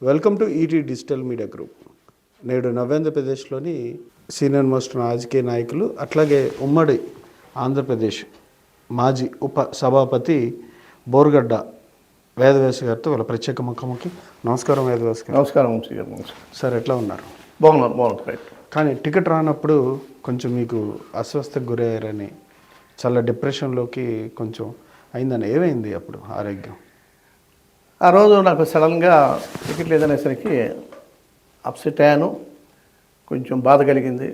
Welcome to ET digital media group. నేడు నవ్యాంధ్రప్రదేశ్లోని senior most రాజకీయ నాయకులు అట్లాగే ఉమ్మడి ఆంధ్రప్రదేశ్ మాజీ ఉప సభాపతి బోరుగడ్డ వేదవ్యాస గారితో వాళ్ళ ప్రత్యేక ముఖాముఖి. నమస్కారం వేదవ్యాస గారు. నమస్కారం సార్, ఎట్లా ఉన్నారు? బాగున్నారు. కానీ టికెట్ రానప్పుడు కొంచెం మీకు అస్వస్థకు గురయ్యారని, చాలా డిప్రెషన్లోకి కొంచెం అయిందని, ఏమైంది అప్పుడు ఆరోగ్యం? ఆ రోజు నాకు సడన్గా టికెట్ లేదనేసరికి అప్సెట్ అయ్యాను, కొంచెం బాధ కలిగింది.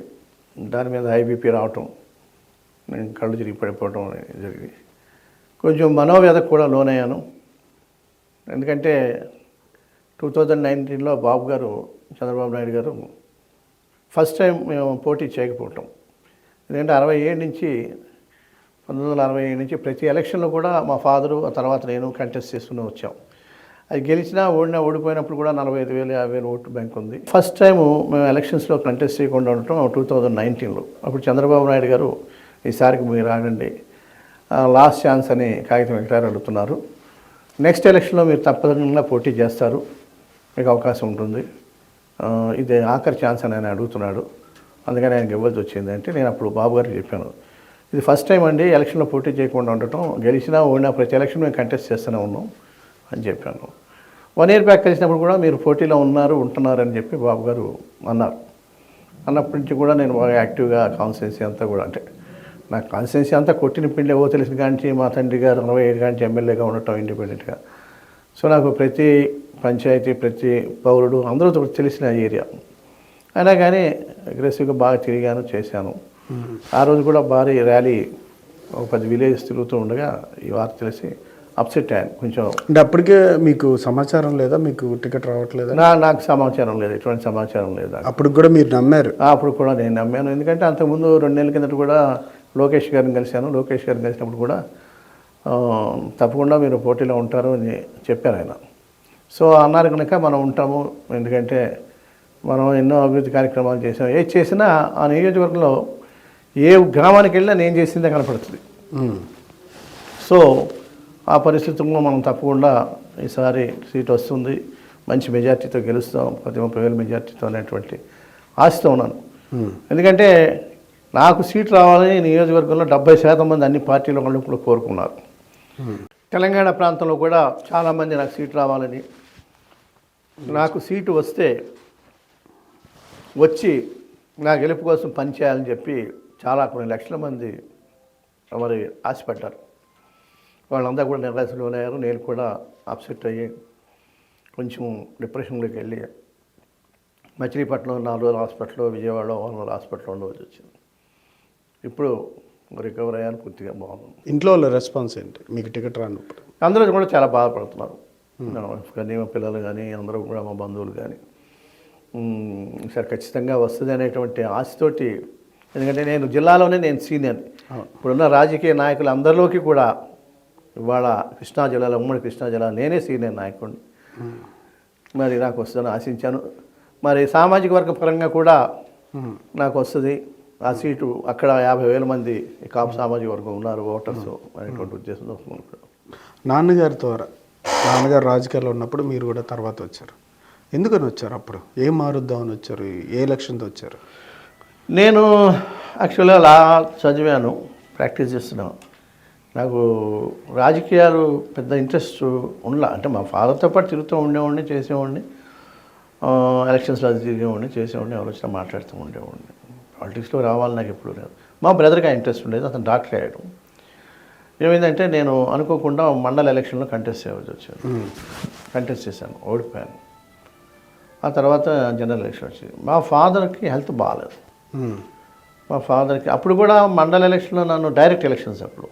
దాని మీద ఐబీపీ రావటం, నేను కళ్ళు తిరిగి పడిపోవటం జరిగింది. కొంచెం మనోవ్యధకు కూడా లోనయ్యాను. ఎందుకంటే 2019లో బాబు గారు, చంద్రబాబు నాయుడు గారు ఫస్ట్ టైం మేము పోటీ చేయకపోవటం. ఎందుకంటే 1967 నుంచి ప్రతి ఎలక్షన్లో కూడా మా ఫాదరు, ఆ తర్వాత నేను కంటెస్ట్ చేసుకుని వచ్చాం. అది గెలిచినా ఓడిపోయినప్పుడు కూడా 45,000 50,000 ఓటు బ్యాంక్ ఉంది. ఫస్ట్ టైము మేము ఎలక్షన్స్లో కంటెస్ట్ చేయకుండా ఉండటం 2019లో. అప్పుడు చంద్రబాబు నాయుడు గారు ఈసారికి మీరు ఆడండి, లాస్ట్ ఛాన్స్ అని కాగితం వెంకటారు అడుగుతున్నారు, నెక్స్ట్ ఎలక్షన్లో మీరు తప్పకుండా పోటీ చేస్తారు, మీకు అవకాశం ఉంటుంది, ఇది ఆఖరి ఛాన్స్ అని ఆయన అడుగుతున్నాడు, అందుకని ఆయనకి ఇవ్వాల్సి వచ్చింది అంటే నేను అప్పుడు బాబు గారికి చెప్పాను, ఇది ఫస్ట్ టైం అండి ఎలక్షన్లో పోటీ చేయకుండా ఉండటం, గెలిచినా ఓడినా ప్రతి ఎలక్షన్ మేము కంటెస్ట్ చేస్తూనే ఉన్నాం అని చెప్పాను. 1 year బ్యాక్ కలిసినప్పుడు కూడా మీరు పోటీలో ఉంటున్నారని చెప్పి బాబు గారు అన్నారు. అన్నప్పటి నుంచి కూడా నేను బాగా యాక్టివ్గా కాన్స్టిట్యున్సీ అంతా కూడా, అంటే నాకు కాన్స్టిట్యున్సీ అంతా కొట్టిన పిండి తెలిసిన కాంచి మా తండ్రి గారు 47 కాంచి ఎమ్మెల్యేగా ఉండటం ఇండిపెండెంట్గా. సో నాకు ప్రతి పంచాయతీ, ప్రతి పౌరుడు అందరూ తెలిసిన ఏరియా. అయినా కానీ అగ్రెసివ్గా బాగా తిరిగాను, చేశాను. ఆ రోజు కూడా భారీ ర్యాలీ, ఒక 10 విలేజెస్ తిరుగుతూ ఉండగా ఈ వార్త తెలిసి అప్సెట్ అయ్యాను కొంచెం. అంటే అప్పటికే మీకు సమాచారం లేదా, మీకు టికెట్ రావట్లేదా? నాకు సమాచారం లేదు, ఎటువంటి సమాచారం లేదు. అప్పుడు కూడా మీరు నమ్మారు? అప్పుడు కూడా నేను నమ్మాను. ఎందుకంటే అంతకుముందు 2 నెలల కిందట కూడా లోకేష్ గారిని కలిశాను. లోకేష్ గారిని కలిసినప్పుడు కూడా తప్పకుండా మీరు పోటీలో ఉంటారు అని చెప్పారు ఆయన. సో అన్నారు కనుక మనం ఉంటాము, ఎందుకంటే మనం ఎన్నో అభివృద్ధి కార్యక్రమాలు చేసాం. ఏది చేసినా ఆ నియోజకవర్గంలో ఏ గ్రామానికి వెళ్ళినా నేను చేసిందే కనపడుతుంది. సో ఆ పరిస్థితుల్లో మనం తప్పకుండా ఈసారి సీట్ వస్తుంది, మంచి మెజార్టీతో గెలుస్తాం, 30,000 మెజార్టీతో అనేటువంటి ఆశతో ఉన్నాను. ఎందుకంటే నాకు సీట్ రావాలని నియోజకవర్గంలో 70% మంది అన్ని పార్టీల వాళ్ళు కూడా కోరుకున్నారు. తెలంగాణ ప్రాంతంలో కూడా చాలామంది నాకు సీట్ రావాలని, నాకు సీటు వచ్చి నా గెలుపు కోసం పనిచేయాలని చెప్పి చాలా కొన్ని లక్షల మంది మరి ఆశపడ్డారు. వాళ్ళంతా కూడా నిరాశలో అయ్యారు. నేను కూడా అప్సెట్ అయ్యి కొంచెం డిప్రెషన్లోకి వెళ్ళి మచిలీపట్నం 4 రోజులు హాస్పిటల్లో, విజయవాడలో 1 రోజు హాస్పిటల్లో ఉండవలసి వచ్చింది. ఇప్పుడు రికవర్ అయ్యాను, పూర్తిగా బాగున్నాను. ఇంట్లో వాళ్ళ రెస్పాన్స్ ఏంటి మీకు టికెట్ రానప్పుడు? అందరూ కూడా చాలా బాధపడుతున్నారు, కానీ మా పిల్లలు కానీ అందరూ కూడా, మా బంధువులు కానీ. సరే ఖచ్చితంగా వస్తుంది అనేటువంటి ఆశతోటి, ఎందుకంటే నేను జిల్లాలోనే నేను సీనియర్. ఇప్పుడున్న రాజకీయ నాయకులు అందరిలోకి కూడా ఇవాళ కృష్ణా జిల్లాలో, ఉమ్మడి కృష్ణా జిల్లా నేనే సీనియర్ నాయకుడిని. మరి నాకు వస్తుందని ఆశించాను. మరి సామాజిక వర్గ పరంగా కూడా నాకు వస్తుంది ఆ సీటు. అక్కడ 50,000 మంది కాపు సామాజిక వర్గం ఉన్నారు ఓటర్స్ అనేటువంటి ఉద్దేశంతో. నాన్నగారు రాజకీయాల్లో ఉన్నప్పుడు మీరు కూడా తర్వాత వచ్చారు. ఎందుకని వచ్చారు? అప్పుడు ఏం మారుద్దామని వచ్చారు? ఏ లక్ష్యంతో వచ్చారు? నేను యాక్చువల్గా లా చదివాను, ప్రాక్టీస్ చేస్తున్నాను. నాకు రాజకీయాలు పెద్ద ఇంట్రెస్ట్ అంటే మా ఫాదర్తో పాటు తిరుగుతూ ఉండేవాడిని, చేసేవాడిని, ఎలక్షన్స్లో అది తిరిగేవాడిని, చేసేవాడిని, ఎవరు మాట్లాడుతూ ఉండేవాడిని. పాలిటిక్స్లో రావాలి నాకు ఎప్పుడు లేదు. మా బ్రదర్కి ఆ ఇంట్రెస్ట్ ఉండేది, అతను డాక్టర్ అయ్యాడు. ఏమైందంటే నేను అనుకోకుండా మండల ఎలక్షన్లో కంటెస్ట్ చేయవలసి వచ్చాను. కంటెస్ట్ చేశాను, ఓడిపోయాను. ఆ తర్వాత జనరల్ ఎలక్షన్ వచ్చింది. మా ఫాదర్కి హెల్త్ బాగాలేదు. మా ఫాదర్కి అప్పుడు కూడా మండల ఎలక్షన్లో నన్ను డైరెక్ట్ ఎలక్షన్స్ అప్పుడు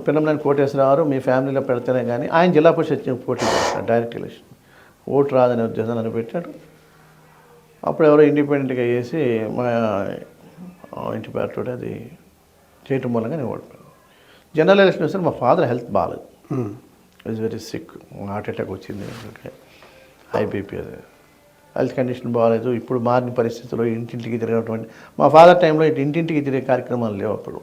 పిన్నమనేని కోటేశ్వరరావు మీ ఫ్యామిలీలో పెడితేనే కానీ, ఆయన జిల్లా పరిషత్ పోటీ చేస్తాడు డైరెక్ట్ ఎలక్షన్, ఓటు రాదనే ఉద్దేశం నన్ను పెట్టాడు. అప్పుడు ఎవరో ఇండిపెండెంట్గా చేసి మా ఇంటి పేరుతోటి అది చేయటం మూలంగా నేను ఓడిపోయాను. జనరల్ ఎలక్షన్ వస్తే మా ఫాదర్ హెల్త్ బాగాలేదు, is very sick, heart attack వచ్చింది, హై బీపీ, అది హెల్త్ కండిషన్ బాగాలేదు. ఇప్పుడు మారిన పరిస్థితుల్లో ఇంటింటికి తిరగటువంటి, మా ఫాదర్ టైంలో ఇంటింటికి తిరిగే కార్యక్రమాలు లేవు అప్పుడు.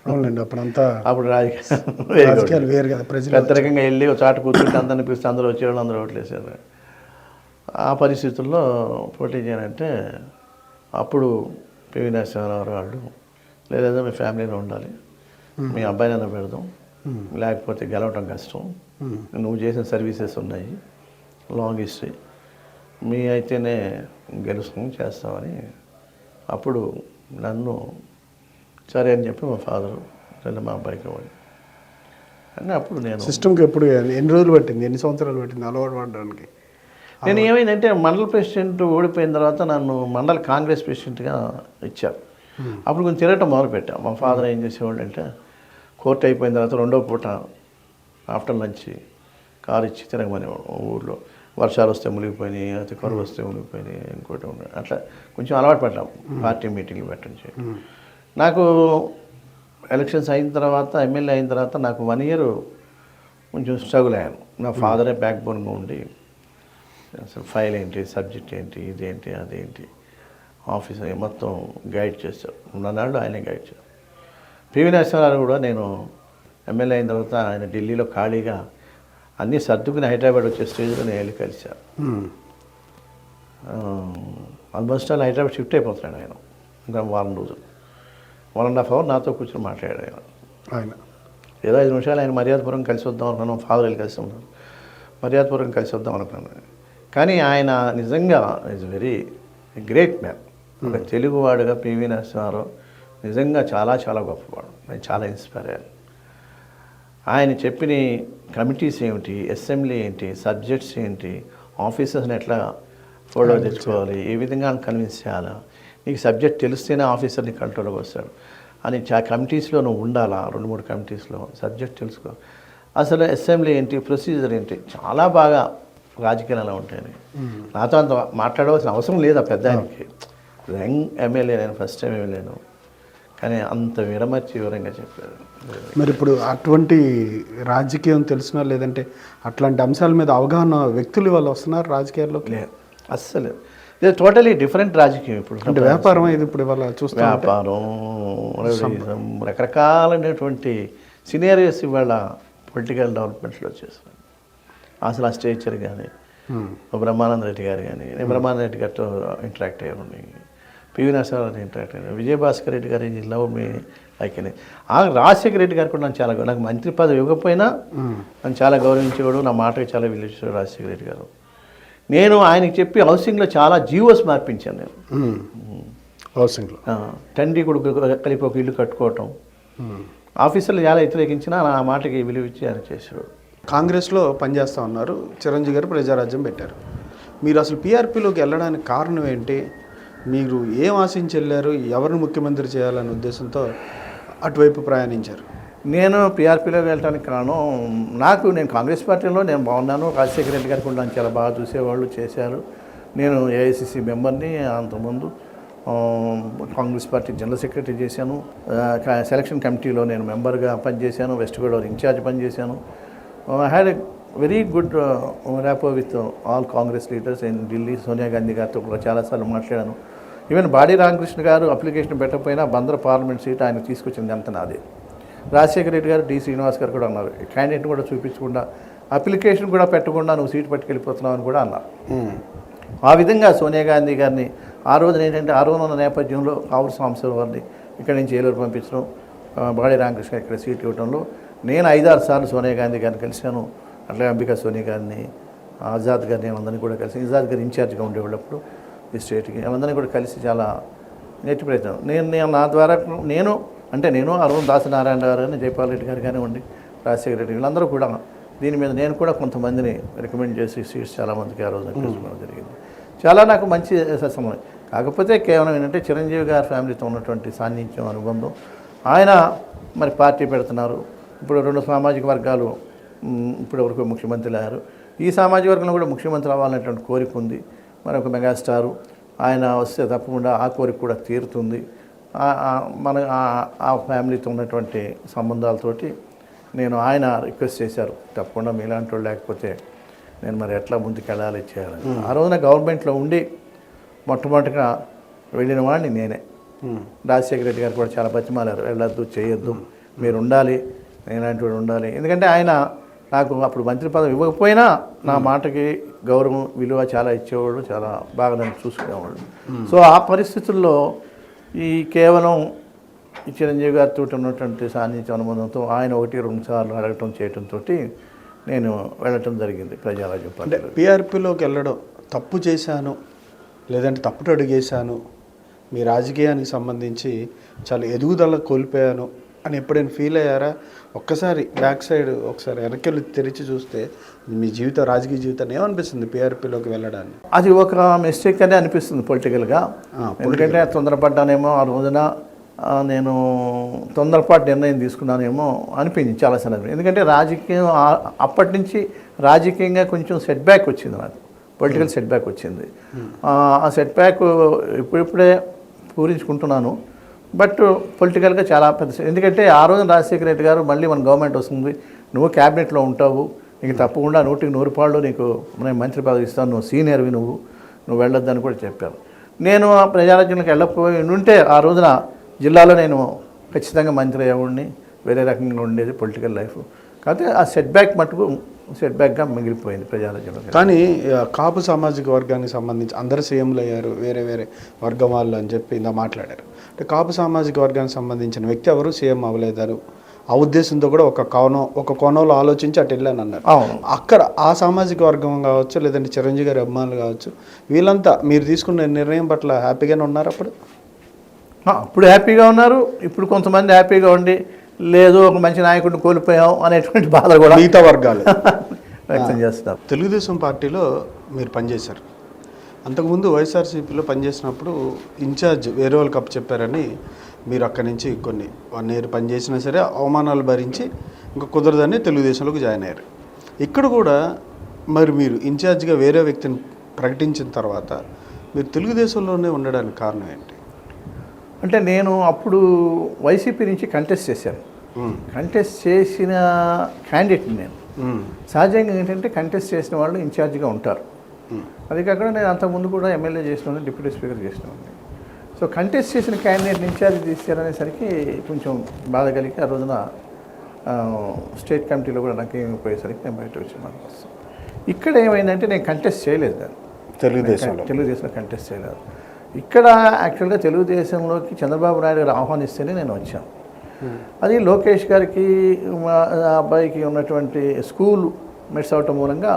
అవునండి, అప్పుడంతా అప్పుడు రాజకీయాలు వేరు కదా, పెద్ద రకంగా వెళ్ళి ఒక చాటు కూర్చుంటే అందరిని పిలిస్తే అందరూ వచ్చేవాళ్ళు, అందరూ ఓట్లు వేసారు. ఆ పరిస్థితుల్లో పోటీ చేయాలంటే అప్పుడు పివి నరసింహారావు వాళ్ళు లేదా మీ ఫ్యామిలీలో ఉండాలి, మీ అబ్బాయినైనా పెడదాం, లేకపోతే గెలవటం కష్టం, నువ్వు చేసిన సర్వీసెస్ ఉన్నాయి, లాంగ్ హిస్టరీ, మీ అయితేనే గెలుచుకుని చేస్తామని అప్పుడు నన్ను సరే అని చెప్పి మా ఫాదరు లేదా మా అబ్బాయికి ఇవ్వండి అని అప్పుడు నేను సిస్టమ్కి ఎప్పుడు ఎన్ని రోజులు పట్టింది, ఎన్ని సంవత్సరాలు పట్టింది అలవాటు పడడానికి? నేను ఏమైందంటే మండల ప్రెసిడెంట్ ఓడిపోయిన తర్వాత నన్ను మండల కాంగ్రెస్ ప్రెసిడెంట్గా ఇచ్చారు. అప్పుడు కొంచెం తిరగటం మొదలుపెట్టాం. మా ఫాదర్ ఏం చేసేవాళ్ళు అంటే కోర్టు అయిపోయిన తర్వాత రెండో పూట ఆఫ్టర్ లంచ్ కారు ఇచ్చి తిరగమనేవాడు. ఊళ్ళో వర్షాలు వస్తే మునిగిపోయినాయి, అయితే కరువు వస్తే మునిగిపోయినాయి, ఇంకోటి అట్లా కొంచెం అలవాటు పడ్డాం పార్టీ మీటింగ్లు పెట్టించి. నాకు ఎలక్షన్స్ అయిన తర్వాత ఎమ్మెల్యే అయిన తర్వాత నాకు 1 year కొంచెం స్ట్రగుల్ అయ్యాను. నా ఫాదరే బ్యాక్ బోన్గా ఉండి అసలు ఫైల్ ఏంటి, సబ్జెక్ట్ ఏంటి, ఇదేంటి అదేంటి ఆఫీస్ మొత్తం గైడ్ చేశారు. ఉన్నాడు ఆయనే గైడ్ చేశారు. పివి నరసింహారావు కూడా నేను ఎమ్మెల్యే అయిన తర్వాత ఆయన ఢిల్లీలో ఖాళీగా అన్నీ సర్దుకుని హైదరాబాద్ వచ్చే స్టేజ్లో నేను వెళ్ళి కలిశాను. ఆల్మోస్ట్ ఆల్ హైదరాబాద్ షిఫ్ట్ అయిపోతున్నాడు ఆయన. ఇంకా వారం రోజులు 1.5 hour నాతో కూర్చొని మాట్లాడాడు ఆయన. ఏదో 5 నిమిషాలు ఆయన మర్యాదపూర్వకం కలిసి వద్దాం అనుకున్నాను. ఫాదర్ వెళ్ళి కలిసి ఉన్నాను, మర్యాదపూర్వకం కలిసి వద్దాం అనుకున్నాను. కానీ ఆయన నిజంగా ఈజ్ వెరీ గ్రేట్ మ్యాన్. ఒక తెలుగువాడుగా పివి నరసింహారావు నిజంగా చాలా చాలా గొప్పవాడు. నేను చాలా ఇన్స్పైర్ అయ్యాను. ఆయన చెప్పిన కమిటీస్ ఏమిటి, అసెంబ్లీ ఏంటి, సబ్జెక్ట్స్ ఏంటి, ఆఫీసర్స్ని ఎట్లా ఫోటో తెచ్చుకోవాలి, ఏ విధంగా కన్విన్స్ చేయాలా, నీకు సబ్జెక్ట్ తెలిస్తేనే ఆఫీసర్ని కంట్రోల్కి వస్తాడు అని కమిటీస్లో నువ్వు ఉండాలా, 2-3 కమిటీస్లో సబ్జెక్ట్ తెలుసుకో, అసలు అసెంబ్లీ ఏంటి, ప్రొసీజర్ ఏంటి, చాలా బాగా రాజకీయాలు ఎలా ఉంటాయని. నాతో అంత మాట్లాడవలసిన అవసరం లేదు ఆ పెద్ద ఆయనకి. యంగ్ ఎమ్మెల్యే, నేను ఫస్ట్ టైం ఎమ్మెల్యేను, కానీ అంత విడమర్చి వివరంగా చెప్పారు. మరి ఇప్పుడు అటువంటి రాజకీయం తెలిసిన లేదంటే అట్లాంటి అంశాల మీద అవగాహన వ్యక్తులు వాళ్ళు వస్తున్నారు రాజకీయాల్లోకి? లేదు అస్సలు, ఇది టోటలీ డిఫరెంట్ రాజకీయం. ఇప్పుడు అంటే వ్యాపారం ఇది ఇప్పుడు ఇవాళ చూస్తే వ్యాపారం, రకరకాలైనటువంటి సినారియోస్ ఇవాళ పొలిటికల్ డెవలప్మెంట్లో వచ్చేసారు. అసలు ఆ స్ట్రక్చర్ కానీ బ్రహ్మానంద రెడ్డి గారు కానీ, నేను బ్రహ్మానంద రెడ్డి గారితో ఇంటరాక్ట్ అయ్యాను, పివి నరసింహారావు ఇంటరాక్ట్ అయ్యాను, విజయభాస్కర్ రెడ్డి గారు లవ్ మీ లైక్ అని. రాజశేఖర రెడ్డి గారు కూడా నాకు మంత్రి పదవి ఇవ్వకపోయినా నన్ను చాలా గౌరవించేవాడు, నా మాటకి చాలా విలువించేవాడు రాజశేఖర రెడ్డి గారు. నేను ఆయనకి చెప్పి హౌసింగ్లో చాలా జీవోస్ మార్పించాను. నేను హౌసింగ్లో తండ్రి కొడుకు కలిపి ఒక ఇల్లు కట్టుకోవటం, ఆఫీసర్లు చాలా వ్యతిరేకించినా నా మాటకి విలువిచ్చి ఆయన చేసేవాడు. కాంగ్రెస్లో పనిచేస్తూ ఉన్నారు, చిరంజీవి గారు ప్రజారాజ్యం పెట్టారు. మీరు అసలు పీఆర్పీలోకి వెళ్ళడానికి కారణం ఏంటి? మీరు ఏం ఆశించి వెళ్ళారు? ఎవరిని ముఖ్యమంత్రి చేయాలనే ఉద్దేశంతో అటువైపు ప్రయాణించారు? నేను పీఆర్పీలోకి వెళ్ళడానికి కారణం, నేను కాంగ్రెస్ పార్టీలో నేను బాగున్నాను. రాజశేఖర రెడ్డి గారికి కూడా చాలా బాగా చూసేవాళ్ళు, చేశారు. నేను ఏఐసిసి మెంబర్ని, అంతకుముందు కాంగ్రెస్ పార్టీ జనరల్ సెక్రటరీ చేశాను. సెలక్షన్ కమిటీలో నేను మెంబర్గా పనిచేశాను, వెస్ట్ గోదావరి ఇన్ఛార్జ్ పనిచేశాను. I had a very good rapport with all Congress leaders in Delhi. Sonia Gandhi గారితో కూడా చాలాసార్లు మాట్లాడాను. ఈవెన్ బాడీ రామకృష్ణ గారు అప్లికేషన్ పెట్టకపోయినా బందర్ పార్లమెంట్ సీట్ ఆయన తీసుకొచ్చింది అంత నాదే. రాజశేఖర రెడ్డి గారు, డి శ్రీనివాస్ గారు కూడా అన్నారు, క్యాండిడేట్ కూడా చూపించకుండా అప్లికేషన్ కూడా పెట్టకుండా నువ్వు సీట్ పట్టుకెళ్ళిపోతున్నావు అని కూడా అన్నారు. ఆ విధంగా సోనియా గాంధీ గారిని ఆ రోజున ఏంటంటే ఆ రోజున నేపథ్యంలో ఆవురు సాంబశివరావు గారిని ఇక్కడి నుంచి ఏలూరు పంపించడం, బాడీ రామకృష్ణ ఇక్కడ సీట్ ఇవ్వడంలో నేను 5-6 సార్లు సోనియా గాంధీ గారిని కలిశాను. అట్లాగే అంబికా సోనియా గారిని, ఆజాద్ గారిని, అందరినీ కూడా కలిసి, ఆజాద్ గారు ఇన్ఛార్జ్గా ఉండేవాళ్ళప్పుడు ఈ స్టేట్కి, అందరినీ కూడా కలిసి చాలా నెట్టి ప్రయత్నం. నా ద్వారా నేను అరుణ్ దాసనారాయణ గారు కానీ, జైపాల్ రెడ్డి గారు కానివ్వండి, రాజశేఖర రెడ్డి, వీళ్ళందరూ కూడా దీని మీద నేను కూడా కొంతమందిని రికమెండ్ చేసి సీట్స్ చాలామందికి ఆ రోజు తీసుకోవడం జరిగింది. చాలా నాకు మంచి సమయం. కాకపోతే కేవలం ఏంటంటే చిరంజీవి గారి ఫ్యామిలీతో ఉన్నటువంటి సాన్నిధ్యం, అనుబంధం. ఆయన మరి పార్టీ పెడుతున్నారు. ఇప్పుడు 2 సామాజిక వర్గాలు ఇప్పటివరకు ముఖ్యమంత్రులు అయ్యారు. ఈ సామాజిక వర్గంలో కూడా ముఖ్యమంత్రి అవ్వాలనేటువంటి కోరిక ఉంది. మరి ఒక మెగాస్టారు ఆయన వస్తే తప్పకుండా ఆ కోరిక కూడా తీరుతుంది. మన ఆ ఫ్యామిలీతో ఉన్నటువంటి సంబంధాలతోటి ఆయన రిక్వెస్ట్ చేశారు, తప్పకుండా మీలాంటి వాళ్ళు లేకపోతే నేను మరి ఎట్లా ముందుకెళ్ళాలి చేయాలని. ఆ రోజున గవర్నమెంట్లో ఉండి మొట్టమొదటిగా వెళ్ళిన వాడిని నేనే. రాజశేఖర రెడ్డి గారు కూడా చాలా బతిమాలారు, వెళ్ళొద్దు, చేయొద్దు, మీరు ఉండాలి, నేలాంటి వాడు ఉండాలి. ఎందుకంటే ఆయన నాకు అప్పుడు మంత్రి పదవి ఇవ్వకపోయినా నా మాటకి గౌరవం విలువ చాలా ఇచ్చేవాళ్ళు, చాలా బాగా నన్ను చూసుకునేవాళ్ళు. సో ఆ పరిస్థితుల్లో ఈ కేవలం ఈ చిరంజీవి గారితో ఉన్నటువంటి సాన్నిధ్య అనుబంధంతో ఆయన 1-2 సార్లు అడగటం చేయటంతో నేను వెళ్ళటం జరిగింది ప్రజారాజ్యం అంటే పార్టీలో. పీఆర్పీలోకి వెళ్ళడం తప్పు చేశాను లేదంటే తప్పుడు అడుగేశాను, మీ రాజకీయానికి సంబంధించి చాలా ఎదుగుదల కోల్పోయాను అని ఎప్పుడైనా ఫీల్ అయ్యారా? ఒక్కసారి బ్యాక్ సైడ్ ఒకసారి వెనక్కి తెరిచి చూస్తే మీ జీవితం, రాజకీయ జీవితాన్ని ఏమనిపిస్తుంది పీఆర్పీలోకి వెళ్ళడాన్ని? అది ఒక మిస్టేక్ అనే అనిపిస్తుంది పొలిటికల్గా. ఎందుకంటే తొందరపడ్డానేమో ఆ రోజున, నేను తొందరపాటు నిర్ణయం తీసుకున్నానేమో అనిపించింది చాలా సందర్భం. ఎందుకంటే రాజకీయం అప్పటి నుంచి రాజకీయంగా కొంచెం సెట్ బ్యాక్ వచ్చింది, నాకు పొలిటికల్ సెట్ బ్యాక్ వచ్చింది. ఆ సెట్ బ్యాక్ ఇప్పుడిప్పుడే పూరించుకుంటున్నాను. బట్ పొలిటికల్గా చాలా పెద్ద, ఎందుకంటే ఆ రోజున రాజశేఖర రెడ్డి గారు మళ్ళీ మన గవర్నమెంట్ వస్తుంది, నువ్వు క్యాబినెట్లో ఉంటావు, నీకు తప్పకుండా 100కి 100 నీకు నేను మంత్రి పదవి ఇస్తాను, నువ్వు సీనియర్వి, నువ్వు వెళ్ళొద్దని కూడా చెప్పారు. నేను ఆ ప్రజారాజ్యంలోకి వెళ్ళకపోయి ఉంటే ఆ రోజున జిల్లాలో నేను ఖచ్చితంగా మంత్రి అయ్యేవాడిని, వేరే రకంగా ఉండేది పొలిటికల్ లైఫ్. కాకపోతే ఆ సెట్ బ్యాక్ మటుకు సెట్ బ్యాక్గా మిగిలిపోయింది ప్రజారాజ్యంలో. కానీ కాపు సామాజిక వర్గానికి సంబంధించి అందరు సీఎంలు అయ్యారు, వేరే వేరే వర్గం వాళ్ళు అని చెప్పి ఇందా మాట్లాడారు. అంటే కాపు సామాజిక వర్గానికి సంబంధించిన వ్యక్తి ఎవరు సీఎం అవ్వలేదారు, ఆ ఉద్దేశంతో కూడా ఒక కోణంలో ఆలోచించి అటు వెళ్ళాను అన్నారు. అక్కడ ఆ సామాజిక వర్గం కావచ్చు, లేదంటే చిరంజీవి గారి అభిమానులు కావచ్చు, వీళ్ళంతా మీరు తీసుకున్న నిర్ణయం పట్ల హ్యాపీగానే ఉన్నారు అప్పుడు హ్యాపీగా ఉన్నారు. ఇప్పుడు కొంతమంది హ్యాపీగా ఉండి లేదు ఒక మంచి నాయకుడిని కోల్పోయాం అనేటువంటి బాధ కూడా మిగతా వర్గాలు వ్యక్తం చేస్తారు. తెలుగుదేశం పార్టీలో మీరు పనిచేశారు, అంతకుముందు వైఎస్ఆర్సీపీలో పనిచేసినప్పుడు ఇన్ఛార్జ్ వేరే వాళ్ళకి అప్పు చెప్పారని మీరు అక్కడి నుంచి కొన్ని 1 year పనిచేసినా సరే అవమానాలు భరించి ఇంకా కుదరదని తెలుగుదేశంలోకి జాయిన్ అయ్యారు. ఇక్కడ కూడా మరి మీరు ఇన్ఛార్జ్గా వేరే వ్యక్తిని ప్రకటించిన తర్వాత మీరు తెలుగుదేశంలోనే ఉండడానికి కారణం ఏంటి? అంటే నేను అప్పుడు వైసీపీ నుంచి కంటెస్ట్ చేశాను. కంటెస్ట్ చేసిన క్యాండిడేట్ని నేను. సహజంగా ఏంటంటే కంటెస్ట్ చేసిన వాళ్ళు ఇన్ఛార్జ్గా ఉంటారు. అది కాకుండా నేను అంతకుముందు కూడా ఎమ్మెల్యే చేసినాను, డిప్యూటీ స్పీకర్ చేసినాను. సో కంటెస్ట్ చేసిన క్యాండిడేట్ని ఇన్ఛార్జ్ తీసారనేసరికి కొంచెం బాధ కలిగి ఆ రోజున స్టేట్ కమిటీలో కూడా నాకు ఏమి పోయేసరికి నేను బయట వచ్చాను. ఇక్కడ ఏమైందంటే నేను కంటెస్ట్ చేయలేదు, దాన్ని తెలుగుదేశంలో కంటెస్ట్ చేయలేదు. ఇక్కడ యాక్చువల్గా తెలుగుదేశంలోకి చంద్రబాబు నాయుడు గారు ఆహ్వానిస్తేనే నేను వచ్చాను. అది లోకేష్ గారికి మా అబ్బాయికి ఉన్నటువంటి స్కూల్ మిస్ అవటం మూలంగా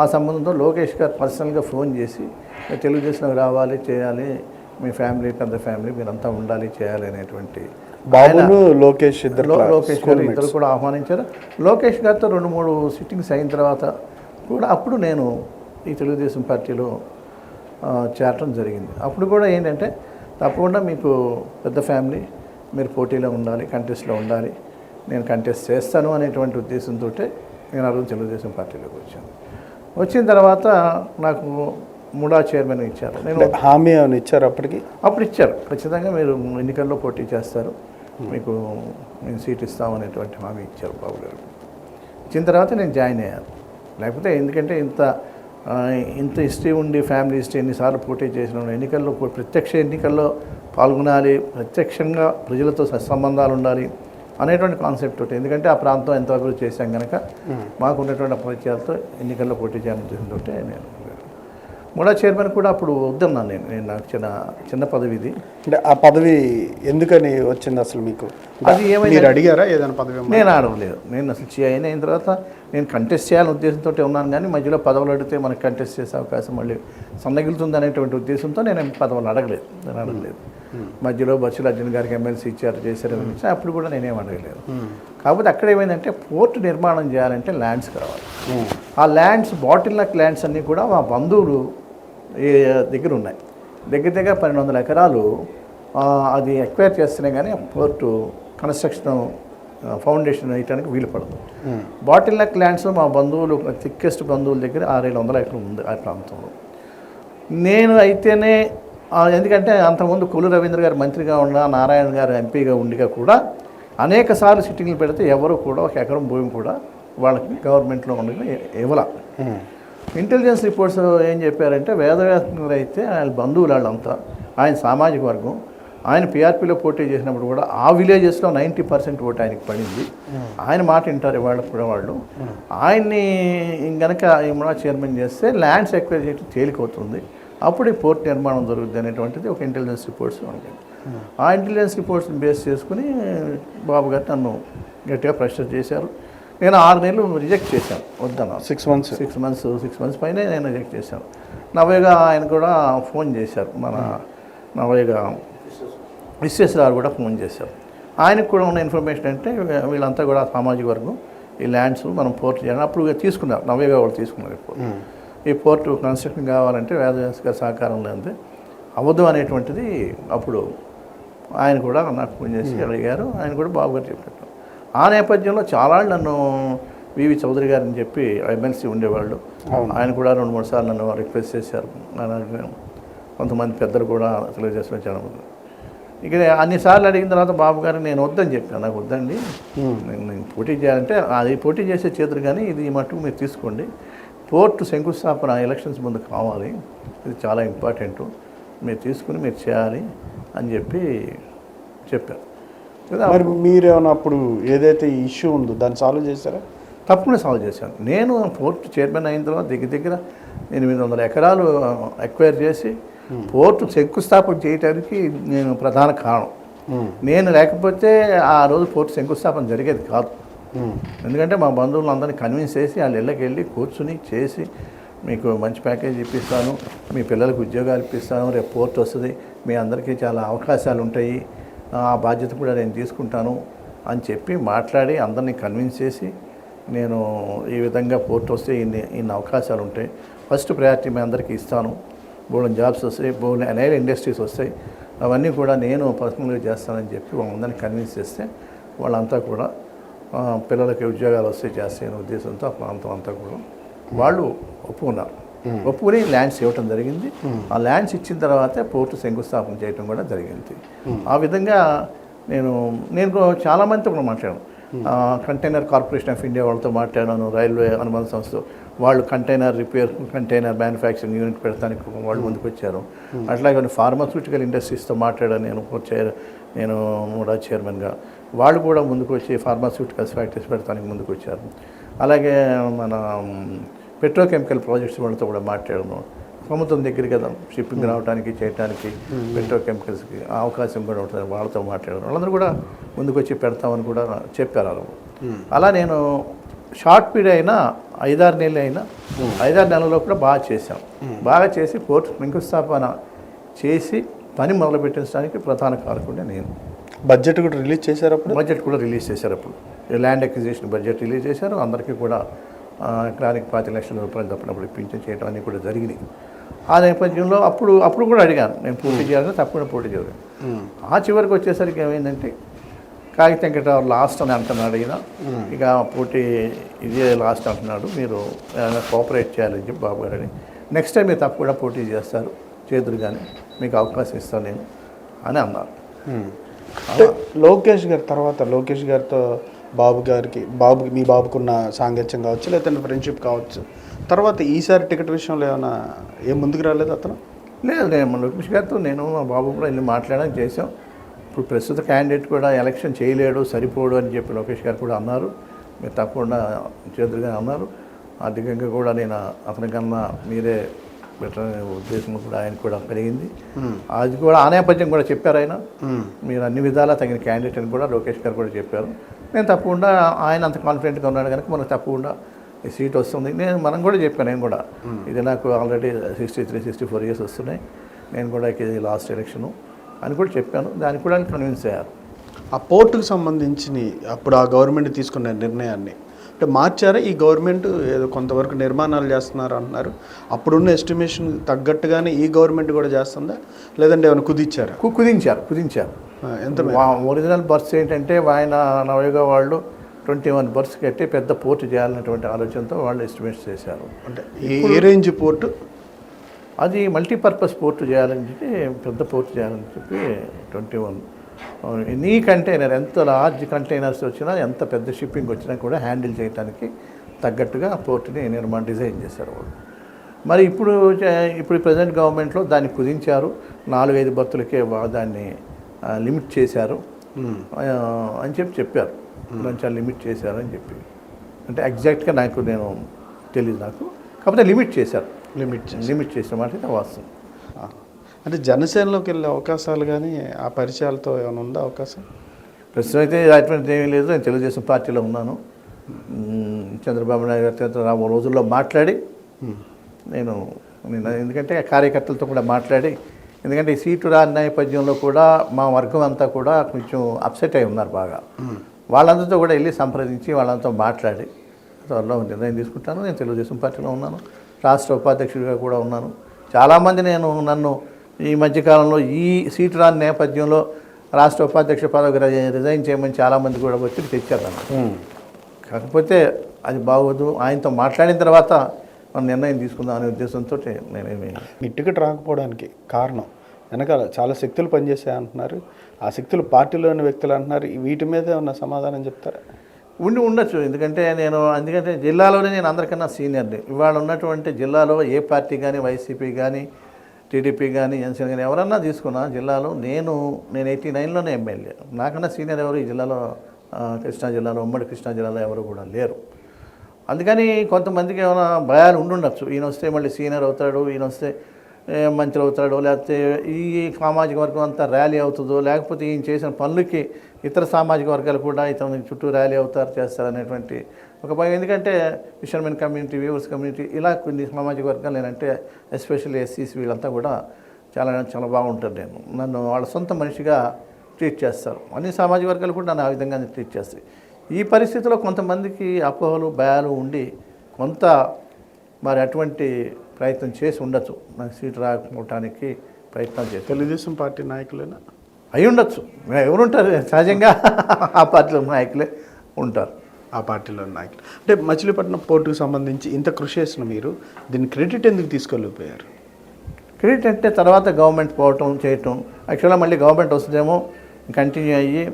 ఆ సంబంధంతో లోకేష్ గారు పర్సనల్గా ఫోన్ చేసి తెలుగుదేశంలోకి రావాలి, చేయాలి, మీ ఫ్యామిలీ పెద్ద ఫ్యామిలీ మీరంతా ఉండాలి, చేయాలి అనేటువంటి లోకేష్ గారు ఇద్దరు కూడా ఆహ్వానించారు. లోకేష్ గారితో 2-3 సిట్టింగ్స్ అయిన తర్వాత కూడా అప్పుడు నేను ఈ తెలుగుదేశం పార్టీలో చేరటం జరిగింది. అప్పుడు కూడా ఏంటంటే తప్పకుండా మీకు పెద్ద ఫ్యామిలీ, మీరు పోటీలో ఉండాలి, కంటెస్ట్లో ఉండాలి, నేను కంటెస్ట్ చేస్తాను అనేటువంటి ఉద్దేశంతో నేను ఆ రోజు తెలుగుదేశం పార్టీలోకి వచ్చాను. వచ్చిన తర్వాత నాకు ముడా చైర్మన్ ఇచ్చారు. నేను హామీ ఏమైనా ఇచ్చారు? అప్పుడు ఇచ్చారు, ఖచ్చితంగా మీరు ఎన్నికల్లో పోటీ చేస్తారు, మీకు మేము సీట్ ఇస్తామనేటువంటి హామీ ఇచ్చారు బాబు గారు. ఇచ్చిన తర్వాత నేను జాయిన్ అయ్యాను. లేకపోతే ఎందుకంటే ఇంత హిస్టరీ ఉండి ఫ్యామిలీ హిస్టరీ ఎన్నిసార్లు పోటీ చేసిన ఎన్నికల్లో ప్రత్యక్ష ఎన్నికల్లో పాల్గొనాలి, ప్రత్యక్షంగా ప్రజలతో సత్సంబంధాలు ఉండాలి అనేటువంటి కాన్సెప్ట్ ఒకటి. ఎందుకంటే ఆ ప్రాంతం ఎంత అభివృద్ధి చేశాం కనుక మాకు ఉన్నటువంటి పరిచయాలతో ఎన్నికల్లో పోటీ చేయాలని ఉద్దేశంతో నేను ముడా చైర్మన్ కూడా అప్పుడు వద్దన్నాను. నేను నాకు చిన్న పదవి ఇది. అంటే ఆ పదవి ఎందుకని వచ్చింది అసలు మీకు? అది ఏమైనా అడిగారా ఏదైనా పదవి? నేను అడగలేదు. నేను అసలు అయిన తర్వాత నేను కంటెస్ట్ చేయాలని ఉద్దేశంతో ఉన్నాను, కానీ మధ్యలో పదవులు అడిగితే మనకు కంటెస్ట్ చేసే అవకాశం మళ్ళీ సన్నగిలుతుంది అనేటువంటి ఉద్దేశంతో నేను పదవులు అడగలేదు. మధ్యలో బస్సులు అర్జున్ గారికి ఎమ్మెల్సీ ఇచ్చారు, చేశారు, అప్పుడు కూడా నేనేం అడగలేదు. కాకపోతే అక్కడ ఏమైందంటే పోర్టు నిర్మాణం చేయాలంటే ల్యాండ్స్ కావాలి. ఆ ల్యాండ్స్ బాటిల్ నెక్ ల్యాండ్స్ అన్నీ కూడా మా బంధువులు దగ్గర ఉన్నాయి. దగ్గర 1200 ఎకరాలు అది ఎక్వైర్ చేస్తేనే కానీ పోర్టు కన్స్ట్రక్షన్ ఫౌండేషన్ వేయడానికి వీలు పడదు. బాటిల్ నెక్ ల్యాండ్స్ మా బంధువులు థిక్కెస్ట్ బంధువుల దగ్గర 600-700 ఎకరాలు ఉంది ఆ ప్రాంతంలో. నేను అయితేనే ఎందుకంటే అంతకుముందు కొల్లు రవీంద్ర గారు మంత్రిగా ఉన్న, నారాయణ గారు ఎంపీగా ఉండిగా కూడా అనేక సార్లు సిట్టింగ్లు పెడితే ఎవరు కూడా 1 ఎకరం భూమి కూడా వాళ్ళకి గవర్నమెంట్లో ఉండగా ఇవ్వాల. ఇంటెలిజెన్స్ రిపోర్ట్స్ ఏం చెప్పారంటే వేదవ్యాసం అయితే ఆయన బంధువులు వాళ్ళంతా, ఆయన సామాజిక వర్గం, ఆయన పిఆర్పీలో పోటీ చేసినప్పుడు కూడా ఆ విలేజెస్లో 90% ఓటు ఆయనకి పడింది. ఆయన మాట వింటారు ఇవాళ కూడా వాళ్ళు. ఆయన్ని గనక ఏమన్నా చైర్మన్ చేస్తే ల్యాండ్స్ ఎక్వైర్ చేయడం తేలికవుతుంది, అప్పుడు ఈ పోర్ట్ నిర్మాణం జరుగుతుంది అనేటువంటిది ఒక ఇంటెలిజెన్స్ రిపోర్ట్స్ ఉంటాయి. ఆ ఇంటెలిజెన్స్ రిపోర్ట్స్ని బేస్ చేసుకుని బాబు గారు నన్ను గట్టిగా ప్రెషర్ చేశారు. నేను 6 నెలలు రిజెక్ట్ చేశాను, వద్దన్నా. 6 months పైనే నేను రిజెక్ట్ చేశాను. నవ్వేగా ఆయన కూడా ఫోన్ చేశారు, మన నవ్వేగా విశ్వేశ్వరరావు కూడా ఫోన్ చేశారు. ఆయనకు కూడా ఉన్న ఇన్ఫర్మేషన్ అంటే వీళ్ళంతా కూడా సామాజిక వర్గం, ఈ ల్యాండ్స్ మనం పోర్ట్ చేయాలి. అప్పుడు తీసుకున్నారు, నవ్వేగా వాళ్ళు తీసుకున్నారు. ఇప్పుడు ఈ పోర్టు కన్స్ట్రక్షన్ కావాలంటే వేదవ్యాస్ గారి సహకారం లేదంటే అవ్వదు అనేటువంటిది అప్పుడు ఆయన కూడా నాకు ఫోన్ చేసి అడిగారు. ఆయన కూడా బాబు గారు చెప్పారు. ఆ నేపథ్యంలో చాలా నన్ను వివి చౌదరి గారిని చెప్పి ఎమ్మెల్సీ ఉండేవాళ్ళు, ఆయన కూడా 2-3 సార్లు నన్ను రిక్వెస్ట్ చేశారు. కొంతమంది పెద్దలు కూడా తెలియజేసిన చాలా మంది. ఇక అన్నిసార్లు అడిగిన తర్వాత బాబు గారు నేను వద్దని చెప్పాను, నాకు వద్దండి, నేను పోటీ చేయాలంటే అది పోటీ చేసే చేతులు, కానీ ఇది మటుకు మీరు తీసుకోండి, పోర్టు శంకుస్థాపన ఎలక్షన్స్ ముందు కావాలి, ఇది చాలా ఇంపార్టెంట్, మీరు తీసుకుని మీరు చేయాలి అని చెప్పారు. మరి మీరేమన్నా అప్పుడు ఏదైతే ఇష్యూ ఉందో దాన్ని సాల్వ్ చేశారా? తప్పకుండా సాల్వ్ చేశాను. నేను పోర్టు చైర్మన్ అయిన తర్వాత దగ్గర 800 ఎకరాలు ఎక్వైర్ చేసి పోర్టు శంకుస్థాపన చేయడానికి నేను ప్రధాన కారణం. నేను లేకపోతే ఆ రోజు పోర్టు శంకుస్థాపన జరిగేది కాదు. ఎందుకంటే మా బంధువులు అందరినీ కన్విన్స్ చేసి వాళ్ళ ఇళ్ళకి వెళ్ళి కూర్చుని చేసి, మీకు మంచి ప్యాకేజ్ ఇప్పిస్తాను, మీ పిల్లలకు ఉద్యోగాలు ఇప్పిస్తాను, రేపు పోర్ట్ వస్తుంది, మీ అందరికీ చాలా అవకాశాలు ఉంటాయి, ఆ బాధ్యత కూడా నేను తీసుకుంటాను అని చెప్పి మాట్లాడి అందరినీ కన్విన్స్ చేసి, నేను ఈ విధంగా పోర్ట్ వస్తే ఇన్ని అవకాశాలు ఉంటాయి, ఫస్ట్ ప్రయారిటీ మీ అందరికీ ఇస్తాను, బోల్డెన్ జాబ్స్ వస్తాయి, బోల్డెన్ ఎనైల్ ఇండస్ట్రీస్ వస్తాయి, అవన్నీ కూడా నేను పర్సనల్గా చేస్తానని చెప్పి వాళ్ళందరినీ కన్విన్స్ చేస్తే వాళ్ళంతా కూడా పిల్లలకి ఉద్యోగాలు వస్తే చేస్తాయనే ఉద్దేశంతో ఆ ప్రాంతం అంతా కూడా వాళ్ళు ఒప్పుకున్నారు. ఒప్పుకుని ల్యాండ్స్ ఇవ్వటం జరిగింది. ఆ ల్యాండ్స్ ఇచ్చిన తర్వాతే పోర్టు శంకుస్థాపన చేయడం కూడా జరిగింది. ఆ విధంగా నేను చాలామందితో కూడా మాట్లాడాను. కంటైనర్ కార్పొరేషన్ ఆఫ్ ఇండియా వాళ్ళతో మాట్లాడాను, రైల్వే అనుబంధ సంస్థ వాళ్ళు container repair, container manufacturing unit పెడతానికి వాళ్ళు ముందుకు వచ్చారు. అట్లాగే ఫార్మాస్యూటికల్ ఇండస్ట్రీస్తో మాట్లాడాను నేను కూడా చైర్మన్గా. వాళ్ళు కూడా ముందుకు వచ్చి ఫార్మాస్యూటికల్స్ ఫ్యాక్టరీస్ పెడతానికి ముందుకు వచ్చారు. అలాగే మన పెట్రోకెమికల్ ప్రాజెక్ట్స్ వాళ్ళతో కూడా మాట్లాడాను. సముద్రం దగ్గర కదా షిప్పింగ్ రావడానికి చేయడానికి పెట్రోకెమికల్స్కి అవకాశం కూడా ఉంటుంది, వాళ్ళతో మాట్లాడారు. వాళ్ళందరూ కూడా ముందుకు వచ్చి పెడతామని కూడా చెప్పారు. అలా నేను షార్ట్ పీరియడ్ అయినా 5-6 నెలలు అయినా 5-6 నెలల్లో కూడా బాగా చేశాం. బాగా చేసి పోర్టు శంకుస్థాపన చేసి పని మొదలుపెట్టించడానికి ప్రధాన కారకుడే నేను. బడ్జెట్ కూడా రిలీజ్ చేశారు అప్పుడు? బడ్జెట్ కూడా రిలీజ్ చేశారు. అప్పుడు ల్యాండ్ అక్విజిషన్ బడ్జెట్ రిలీజ్ చేశారు. అందరికీ కూడా ఎకరానికి 5 లక్షల రూపాయలు తప్పనప్పుడు పింఛన్ చేయడం అన్నీ కూడా జరిగినాయి. ఆ నేపథ్యంలో అప్పుడు కూడా అడిగాను, నేను పోటీ చేయాలని, తప్పకుండా పోటీ చేయాలి. ఆ చివరికి వచ్చేసరికి ఏమైందంటే కాగితం వెంకటరావు లాస్ట్ అని అంటున్నాడు ఈయన, ఇక పోటీ ఇదే లాస్ట్ అంటున్నాడు, మీరు కోఆపరేట్ చేయాలని చెప్పి బాబు గారు నెక్స్ట్ టైం మీరు తప్పకుండా పోటీ చేస్తారు చేతులు, కానీ మీకు అవకాశం ఇస్తాను నేను అని అన్నారు. లోకేష్ గారి తర్వాత లోకేష్ గారితో మీ బాబుకున్న సాంగత్యం కావచ్చు, లేదంటే ఫ్రెండ్షిప్ కావచ్చు, తర్వాత ఈసారి టికెట్ విషయంలో ఏమైనా ముందుకు రాలేదు అతను? లేదు, నేను లోకేష్ గారితో మా బాబు కూడా వెళ్ళి మాట్లాడడానికి చేసాం. ఇప్పుడు ప్రస్తుత క్యాండిడేట్ కూడా ఎలక్షన్ చేయలేడు, సరిపోడు అని చెప్పి లోకేష్ గారు కూడా అన్నారు. మీరు తప్పకుండా చేతులుగా అన్నారు. ఆర్థికంగా కూడా నేను అతనికన్నా మీరే బెటర్ అనే ఉద్దేశం కూడా ఆయన కూడా పెరిగింది. అది కూడా ఆ నేపథ్యం కూడా చెప్పారు ఆయన, మీరు అన్ని విధాలా తగిన క్యాండిడేట్ అని కూడా లోకేష్ గారు కూడా చెప్పారు. నేను తప్పకుండా ఆయన అంత కాన్ఫిడెంట్గా ఉన్నాడు కనుక మనకు తప్పకుండా ఈ సీట్ వస్తుంది. మనం కూడా చెప్పాను, నేను కూడా ఇది నాకు ఆల్రెడీ 63-64 ఇయర్స్ వస్తున్నాయి, నేను కూడా ఇది లాస్ట్ ఎలక్షను అని కూడా చెప్పాను. దానికి కూడా కన్విన్స్ అయ్యారు. ఆ పోర్టుకు సంబంధించి అప్పుడు ఆ గవర్నమెంట్ తీసుకున్న నిర్ణయాన్ని అంటే మార్చారా? ఈ గవర్నమెంట్ ఏదో కొంతవరకు నిర్మాణాలు చేస్తున్నారు అంటున్నారు, అప్పుడున్న ఎస్టిమేషన్ తగ్గట్టుగానే ఈ గవర్నమెంట్ కూడా చేస్తుందా, లేదంటే ఏమైనా కుదించారా? కుదించారు. ఎంత ఒరిజినల్ బర్త్స్ ఏంటంటే ఆయన నవయుగ వాళ్ళు 21 బర్త్స్ కట్టి పెద్ద పోర్టు చేయాలన్నటువంటి ఆలోచనతో వాళ్ళు ఎస్టిమేట్స్ చేశారు. అంటే ఏ రేంజ్ పోర్టు? అది మల్టీపర్పస్ పోర్టు చేయాలని చెప్పి, పెద్ద పోర్టు చేయాలని చెప్పి 21 ఎనీ కంటైనర్, ఎంత లార్జ్ కంటైనర్స్ వచ్చినా, ఎంత పెద్ద షిప్పింగ్ వచ్చినా కూడా హ్యాండిల్ చేయడానికి తగ్గట్టుగా పోర్టుని డిజైన్ చేశారు వాళ్ళు. మరి ఇప్పుడు ప్రజెంట్ గవర్నమెంట్లో దాన్ని కుదించారు. 4-5 బర్తులకే దాన్ని లిమిట్ చేశారు అని చెప్పారు. లంచాలు లిమిట్ చేశారు అని చెప్పి, అంటే ఎగ్జాక్ట్గా నేను తెలియదు నాకు, కాకపోతే లిమిట్ చేశారు. లిమిట్ చేసిన మాట అయితే వాస్తవం. అంటే జనసేనలోకి వెళ్ళే అవకాశాలు కానీ ఆ పరిచయాలతో ఏమైనా ఉందా అవకాశం? ప్రస్తుతం అయితే అటువంటి ఏమీ లేదు. నేను తెలుగుదేశం పార్టీలో ఉన్నాను. చంద్రబాబు నాయుడు గారితో రాబో రోజుల్లో మాట్లాడి నేను ఎందుకంటే కార్యకర్తలతో కూడా మాట్లాడి, ఎందుకంటే ఈ సీటు రాని నేపథ్యంలో కూడా మా వర్గం అంతా కూడా కొంచెం అప్సెట్ అయి ఉన్నారు బాగా. వాళ్ళందరితో కూడా వెళ్ళి సంప్రదించి వాళ్ళంతా మాట్లాడి త్వరలో నిర్ణయం తీసుకుంటాను. నేను తెలుగుదేశం పార్టీలో ఉన్నాను, రాష్ట్ర ఉపాధ్యక్షుడిగా కూడా ఉన్నాను. చాలామంది నన్ను ఈ మధ్యకాలంలో ఈ సీటు రాని నేపథ్యంలో రాష్ట్ర ఉపాధ్యక్ష పదవికి రిజైన్ చేయమని చాలామంది కూడా ఒత్తిడి తెచ్చారు. కాకపోతే అది బాగోదు, ఆయనతో మాట్లాడిన తర్వాత మనం నిర్ణయం తీసుకుందాం అనే ఉద్దేశంతో నేనేమి మీ టికెట్ రాకపోవడానికి కారణం వెనకాల చాలా శక్తులు పనిచేస్తాయి అంటున్నారు. ఆ శక్తులు పార్టీలోని వ్యక్తులు అంటున్నారు. వీటి మీద ఉన్న సమాధానం చెప్తారా? ఉండొచ్చు. ఎందుకంటే జిల్లాలోనే నేను అందరికన్నా సీనియర్ని. ఇవాళ ఉన్నటువంటి జిల్లాలో ఏ పార్టీ కానీ, వైసీపీ కానీ, టీడీపీ కానీ, జనసేన కానీ ఎవరన్నా తీసుకున్నా జిల్లాలో నేను 89లోనే ఎమ్మెల్యే. నాకన్నా సీనియర్ ఎవరు ఈ జిల్లాలో, కృష్ణా జిల్లాలో, ఉమ్మడి కృష్ణా జిల్లాలో ఎవరు కూడా లేరు. అందుకని కొంతమందికి ఏమైనా భయాలు ఉండొచ్చు. ఈయన వస్తే మళ్ళీ సీనియర్ అవుతాడు, ఈయన వస్తే మంత్రి అవుతాడో, లేకపోతే ఈ సామాజిక వర్గం అంతా ర్యాలీ అవుతుందో, లేకపోతే ఈయన చేసిన పనులకి ఇతర సామాజిక వర్గాలు కూడా ఇతని చుట్టూ ర్యాలీ చేస్తారనేటువంటి ఒక భయం. ఎందుకంటే ఫిషర్మెన్ కమ్యూనిటీ, వ్యూవర్స్ కమ్యూనిటీ, ఇలా కొన్ని సామాజిక వర్గాలు నేనంటే ఎస్పెషల్లీ ఎస్సీస్ వీళ్ళంతా కూడా చాలా చాలా బాగుంటారు. నన్ను వాళ్ళ సొంత మనిషిగా ట్రీట్ చేస్తారు. అన్ని సామాజిక వర్గాలు కూడా నన్ను ఆ విధంగా ట్రీట్ చేస్తాయి. ఈ పరిస్థితిలో కొంతమందికి అపోహలు, భయాలు ఉండి కొంత మరి అటువంటి ప్రయత్నం చేసి ఉండొచ్చు. నాకు సీటు రాకపోవటానికి ప్రయత్నం చేసి. తెలుగుదేశం పార్టీ నాయకులేనా అయి ఉండొచ్చు. ఎవరుంటారు సహజంగా ఆ పార్టీలో నాయకులే ఉంటారు. ఆ పార్టీలో నాయకులు అంటే మచిలీపట్నం పోర్టుకు సంబంధించి ఇంత కృషి చేసిన మీరు దీన్ని క్రెడిట్ ఎందుకు తీసుకెళ్ళిపోయారు? క్రెడిట్ అంటే తర్వాత గవర్నమెంట్ పోవటం చేయటం, యాక్చువల్గా మళ్ళీ గవర్నమెంట్ వస్తుందేమో కంటిన్యూ అయ్యి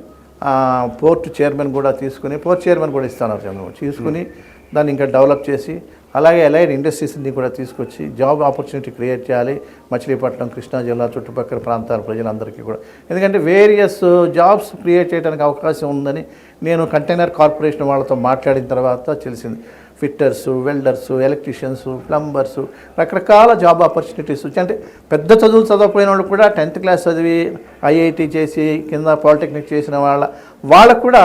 పోర్ట్ చైర్మన్ కూడా తీసుకుని, పోర్ట్ చైర్మన్ కూడా ఇస్తాను తీసుకుని దాన్ని ఇంకా డెవలప్ చేసి, అలాగే అలైడ్ ఇండస్ట్రీస్ని కూడా తీసుకొచ్చి జాబ్ ఆపర్చునిటీ క్రియేట్ చేయాలి మచిలీపట్నం, కృష్ణా జిల్లా చుట్టుపక్కల ప్రాంతాల ప్రజలందరికీ కూడా. ఎందుకంటే వేరియస్ జాబ్స్ క్రియేట్ చేయడానికి అవకాశం ఉందని నేను కంటైనర్ కార్పొరేషన్ వాళ్ళతో మాట్లాడిన తర్వాత తెలిసింది. ఫిట్టర్సు, వెల్డర్సు, ఎలక్ట్రీషియన్సు, ప్లంబర్సు, రకరకాల జాబ్ ఆపర్చునిటీస్ వచ్చి, అంటే పెద్ద చదువులు చదవకపోయిన వాళ్ళు కూడా 10th క్లాస్ చదివి ఐఐటి చేసి కింద పాలిటెక్నిక్ చేసిన వాళ్ళకు కూడా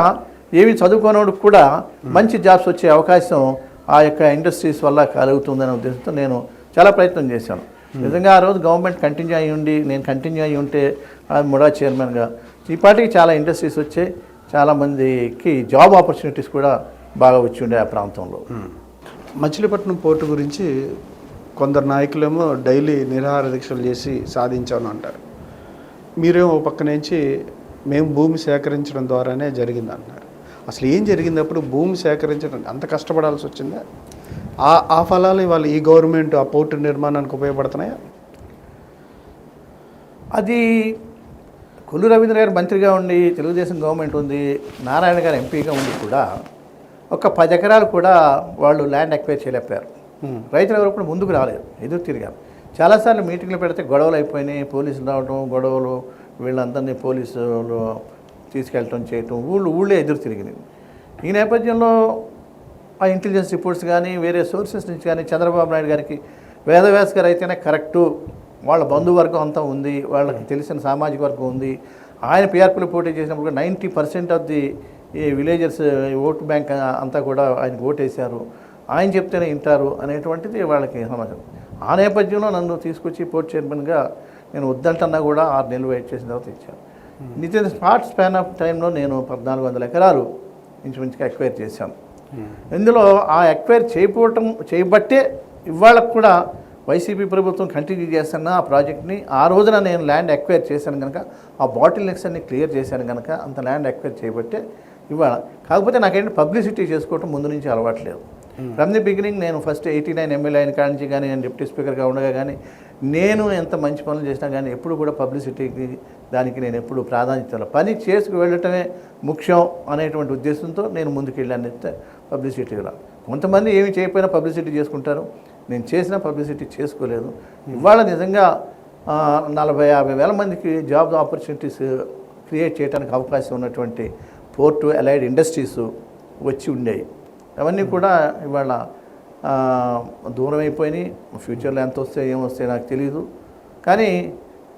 ఏమి చదువుకోనోడికి కూడా మంచి జాబ్స్ వచ్చే అవకాశం ఆ యొక్క ఇండస్ట్రీస్ వల్ల కలుగుతుందనే ఉద్దేశంతో నేను చాలా ప్రయత్నం చేశాను. నిజంగా ఆ రోజు గవర్నమెంట్ కంటిన్యూ అయ్యి ఉంటే ముడా చైర్మన్గా ఈ పార్టీకి చాలా ఇండస్ట్రీస్ వచ్చాయి, చాలామందికి జాబ్ ఆపర్చునిటీస్ కూడా బాగా వచ్చి ఉండే ఆ ప్రాంతంలో. మచిలీపట్నం పోర్టు గురించి కొందరు నాయకులేమో డైలీ నిరాహార దీక్షలు చేసి సాధించామని అంటారు. మీరేమో పక్క నుంచి మేము భూమి సేకరించడం ద్వారానే జరిగింది అంటున్నారు. అసలు ఏం జరిగింది? అప్పుడు భూమి సేకరించడం అంత కష్టపడాల్సి వచ్చిందా? ఆ ఫలాలు ఇవాళ ఈ గవర్నమెంట్ ఆ పోర్టు నిర్మాణానికి ఉపయోగపడుతున్నాయా? అది కొల్లు రవీంద్ర గారు మంత్రిగా ఉండి, తెలుగుదేశం గవర్నమెంట్ ఉంది, నారాయణ గారు ఎంపీగా ఉండి కూడా ఒక 10 ఎకరాలు కూడా వాళ్ళు ల్యాండ్ ఎక్వైర్ చేయలేకపోయారు. రైతులు ఎవరు కూడా ముందుకు రాలేదు, ఎదురు తిరిగారు. చాలాసార్లు మీటింగ్లు పెడితే గొడవలు అయిపోయినాయి, పోలీసులు రావడం, గొడవలు, వీళ్ళందరినీ పోలీసులు తీసుకెళ్ళటం చేయటం, ఊళ్ళే ఎదురు తిరిగినాయి. ఈ నేపథ్యంలో ఆ ఇంటెలిజెన్స్ రిపోర్ట్స్ కానీ వేరే సోర్సెస్ నుంచి కానీ చంద్రబాబు నాయుడు గారికి వేదవ్యాస్ గారు అయితేనే కరెక్టు, వాళ్ళ బంధువర్గం అంతా ఉంది, వాళ్ళకి తెలిసిన సామాజిక వర్గం ఉంది. ఆయన పిఆర్పీలో పోటీ చేసినప్పుడు 90% ఆఫ్ ది ఈ విలేజర్స్ ఓటు బ్యాంక్ అంతా కూడా ఆయనకు ఓటేశారు, ఆయన చెప్తేనే వింటారు అనేటువంటిది వాళ్ళకి సమాచారం. ఆ నేపథ్యంలో నన్ను తీసుకొచ్చి పోర్ట్ చైర్మన్గా నేను వద్దంటన్నా కూడా 6 నెలలు వెయిట్ చేసిన తర్వాత ఇచ్చాను. నిజంగా స్పాన్ ఆఫ్ టైంలో నేను 1400 ఎకరాలు ఇంచుమించుగా ఎక్వైర్ చేశాను. ఇందులో ఆ ఎక్వైర్ చేయబట్టే ఇవాళ కూడా వైసీపీ ప్రభుత్వం కంటిన్యూ చేస్తున్న ఆ ప్రాజెక్ట్ని. ఆ రోజున నేను ల్యాండ్ ఎక్వైర్ చేశాను కనుక, ఆ బాటిల్ నెక్స్ అన్ని క్లియర్ చేశాను కనుక అంత ల్యాండ్ ఎక్వైర్ చేయబట్టే ఇవాళ. కాకపోతే నాకేంటి పబ్లిసిటీ చేసుకోవటం ముందు నుంచి అలవాట్లేదు. ఫ్రమ్ ది బిగినింగ్ నేను ఫస్ట్ 89 ఎమ్మెల్యే అయిన కాడి నుంచి కానీ, నేను డిప్యూటీ స్పీకర్గా ఉండగా కానీ, నేను ఎంత మంచి పనులు చేసినా కానీ ఎప్పుడు కూడా పబ్లిసిటీకి దానికి నేను ఎప్పుడు ప్రాధాన్యత, పని చేసుకు వెళ్ళటమే ముఖ్యం అనేటువంటి ఉద్దేశంతో నేను ముందుకు వెళ్ళాను చెప్తే పబ్లిసిటీగా. కొంతమంది ఏమి చేయకపోయినా పబ్లిసిటీ చేసుకుంటారు, నేను చేసిన పబ్లిసిటీ చేసుకోలేదు. ఇవాళ నిజంగా 40-50 వేల మందికి జాబ్ ఆపర్చునిటీస్ క్రియేట్ చేయడానికి అవకాశం ఉన్నటువంటి పోర్టు అలైడ్ ఇండస్ట్రీస్ వచ్చి ఉండేవి. అవన్నీ కూడా ఇవాళ దూరం అయిపోయినాయి. ఫ్యూచర్లో ఎంత వస్తాయి ఏమొస్తాయి నాకు తెలియదు. కానీ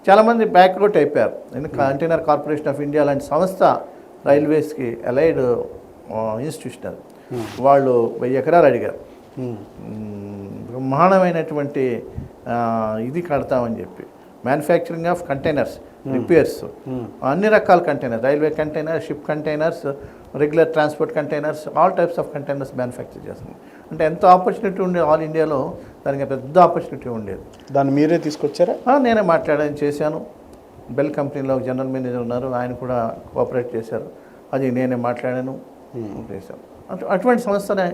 చాలామంది బ్యాక్అవుట్ అయిపోయారు. ఎందుకంటే కంటైనర్ కార్పొరేషన్ ఆఫ్ ఇండియా లాంటి సంస్థ రైల్వేస్కి అలైడ్ ఇన్స్టిట్యూషనల్ వాళ్ళు 1000 ఎకరాలు అడిగారు. బ్రహ్మాండమైనటువంటి ఇది కడతామని చెప్పి మ్యానుఫ్యాక్చరింగ్ ఆఫ్ కంటైనర్స్, రిపేర్స్, అన్ని రకాల containers, railway containers, ship containers, regular transport containers, all types of containers manufacture చేస్తుంది. అంటే ఎంతో ఆపర్చునిటీ ఉండేది ఆల్ ఇండియాలో. దానికి పెద్ద ఆపర్చునిటీ ఉండేది. దాన్ని మీరే తీసుకొచ్చారా? నేనే మాట్లాడాను, చేశాను. బెల్ కంపెనీలో జనరల్ మేనేజర్ ఉన్నారు, ఆయన కూడా కోఆపరేట్ చేశారు. అది నేనే మాట్లాడాను, చేశాను. అటువంటి సంస్థనే.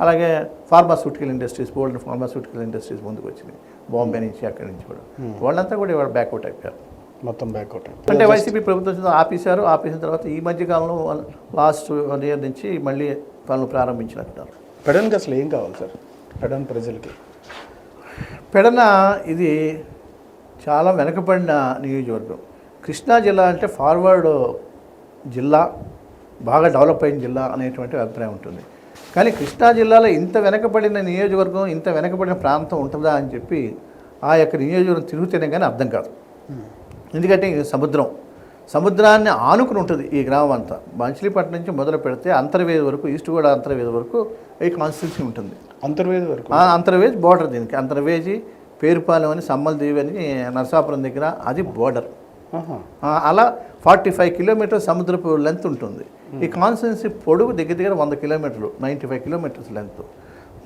అలాగే ఫార్మాస్యూటికల్ ఇండస్ట్రీస్, బోల్డ్ ఫార్మాస్యూటికల్ ఇండస్ట్రీస్ ముందుకు వచ్చినాయి, బాంబే నుంచి అక్కడి నుంచి కూడా. వాళ్ళంతా కూడా ఇవాళ బ్యాక్అవుట్ అయిపోయారు, మొత్తం బ్యాక్అవుట్. అంటే వైసీపీ ప్రభుత్వం ఆపేశారు. ఆపేసిన తర్వాత ఈ మధ్యకాలంలో లాస్ట్ 1 year నుంచి మళ్ళీ పనులు ప్రారంభించినట్టున్నారు. పెడన్కి అసలు ఏం కావాలి సార్? పెడన్ ప్రజలకి పెడన ఇది చాలా వెనకబడిన నియోజకవర్గం. కృష్ణా జిల్లా అంటే ఫార్వర్డ్ జిల్లా, బాగా డెవలప్ అయిన జిల్లా అనేటువంటి అభిప్రాయం ఉంటుంది. కానీ కృష్ణా జిల్లాలో ఇంత వెనకబడిన నియోజకవర్గం, ఇంత వెనకబడిన ప్రాంతం ఉంటుందా అని చెప్పి ఆ యొక్క నియోజకవర్గం తిరుగుతేనే కానీ అర్థం కాదు. ఎందుకంటే ఇది సముద్రాన్ని ఆనుకుని ఉంటుంది ఈ గ్రామం అంతా. మచిలీపట్నం నుంచి మొదలు పెడితే అంతర్వేది వరకు, ఈస్ట్ గోడా అంతర్వేది వరకు ఈ కాన్స్టిట్యూన్సీ ఉంటుంది. అంతర్వేది వరకు, అంతర్వేది బార్డర్ దీనికి. అంతర్వేది, పేరుపాలెం అని, సమ్మల్దేవి అని నరసాపురం దగ్గర, అది బార్డర్. అలా 45 kilometers సముద్రపు లెంత్ ఉంటుంది. ఈ కాన్స్టిట్యున్సీ పొడుగు దగ్గర దగ్గర 100 kilometers, 95 kilometers లెంత్,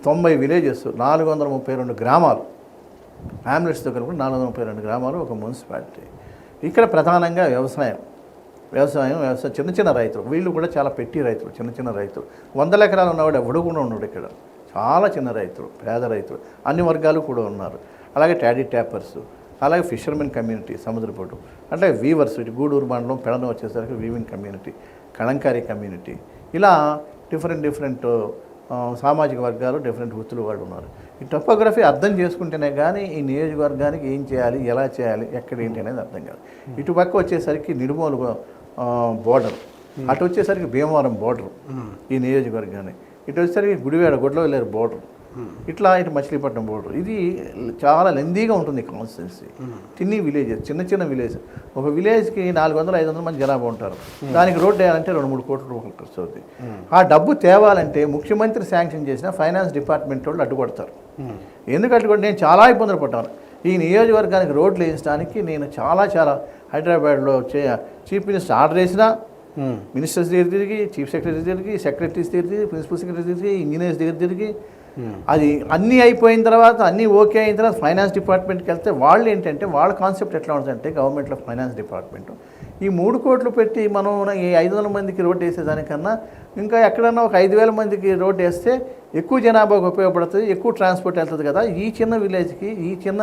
90 villages, 432 గ్రామాలు, హ్యామ్లెట్స్ దగ్గర కూడా 432 గ్రామాలు, ఒక మున్సిపాలిటీ. ఇక్కడ ప్రధానంగా వ్యవసాయం, చిన్న చిన్న రైతులు. వీళ్ళు కూడా చాలా పెట్టి రైతులు, చిన్న రైతులు. 100 ఎకరాలు ఉన్నవాడు ఎవడు కూడా ఉన్నాడు ఇక్కడ. చాలా చిన్న రైతులు, పేద రైతులు, అన్ని వర్గాలు కూడా ఉన్నారు. అలాగే టాడీ ట్యాపర్స్, అలాగే ఫిషర్మెన్ కమ్యూనిటీ, సముద్రపోటు, అంటే వీవర్స్, ఇటు గూడూరు మండలం పెడన వచ్చేసరికి వీవింగ్ కమ్యూనిటీ, కళంకారీ కమ్యూనిటీ, ఇలా డిఫరెంట్ సామాజిక వర్గాలు, డిఫరెంట్ వృత్తులు వాళ్ళు ఉన్నారు. ఈ టోపోగ్రఫీ అర్థం చేసుకుంటేనే కానీ ఈ నియోజకవర్గానికి ఏం చేయాలి, ఎలా చేయాలి, ఎక్కడ ఏంటి అనేది అర్థం కాదు. ఇటు పక్క వచ్చేసరికి నిడుమోలు బోర్డర్, అటు వచ్చేసరికి భీమవరం బోర్డర్ ఈ నియోజకవర్గాన్ని, ఇటు వచ్చేసరికి గుడివాడ గొడ్లవల్లేరు బోర్డర్, ఇట్లా ఇటు మచిలీపట్నం బోర్డర్. ఇది చాలా లెందీగా ఉంటుంది కాన్స్టిట్యున్సీ. చిన్ని విలేజెస్, చిన్న విలేజ్. ఒక విలేజ్కి 400-500 మంది జనాభా ఉంటారు. దానికి రోడ్డు వేయాలంటే 2-3 కోట్ల రూపాయలు ఖర్చు అవుతుంది. ఆ డబ్బు తేవాలంటే ముఖ్యమంత్రి శాంక్షన్ చేసిన ఫైనాన్స్ డిపార్ట్మెంట్ వాళ్ళు అడ్డుపడతారు. ఎందుకు అడ్డుపడి నేను చాలా ఇబ్బందులు పడ్డాను. ఈ నియోజకవర్గానికి రోడ్లు వేయించడానికి నేను చాలా హైదరాబాద్లో చీఫ్ మినిస్టర్ ఆర్డర్ వేసినా, మినిస్టర్స్ దగ్గర తిరిగి, చీఫ్ సెక్రటరీస్ దగ్గరికి, సెక్రటరీస్ దగ్గర తిరిగి, ప్రిన్సిపల్ సెక్రటరీస్ దగ్గరికి, ఇంజనీర్స్ దగ్గర తిరిగి, అది అన్నీ అయిపోయిన తర్వాత, అన్నీ ఓకే అయిన తర్వాత ఫైనాన్స్ డిపార్ట్మెంట్కి వెళ్తే వాళ్ళు ఏంటంటే, వాళ్ళ కాన్సెప్ట్ ఎట్లా ఉంటుందంటే, గవర్నమెంట్లో ఫైనాన్స్ డిపార్ట్మెంట్ ఈ 3 కోట్లు పెట్టి మనం ఈ 500 మందికి రోడ్డు వేసేదానికన్నా ఇంకా ఎక్కడన్నా ఒక 5,000 మందికి రోడ్డు వేస్తే ఎక్కువ జనాభాకు ఉపయోగపడుతుంది, ఎక్కువ ట్రాన్స్పోర్ట్ వెళ్తుంది కదా. ఈ చిన్న విలేజ్కి, ఈ చిన్న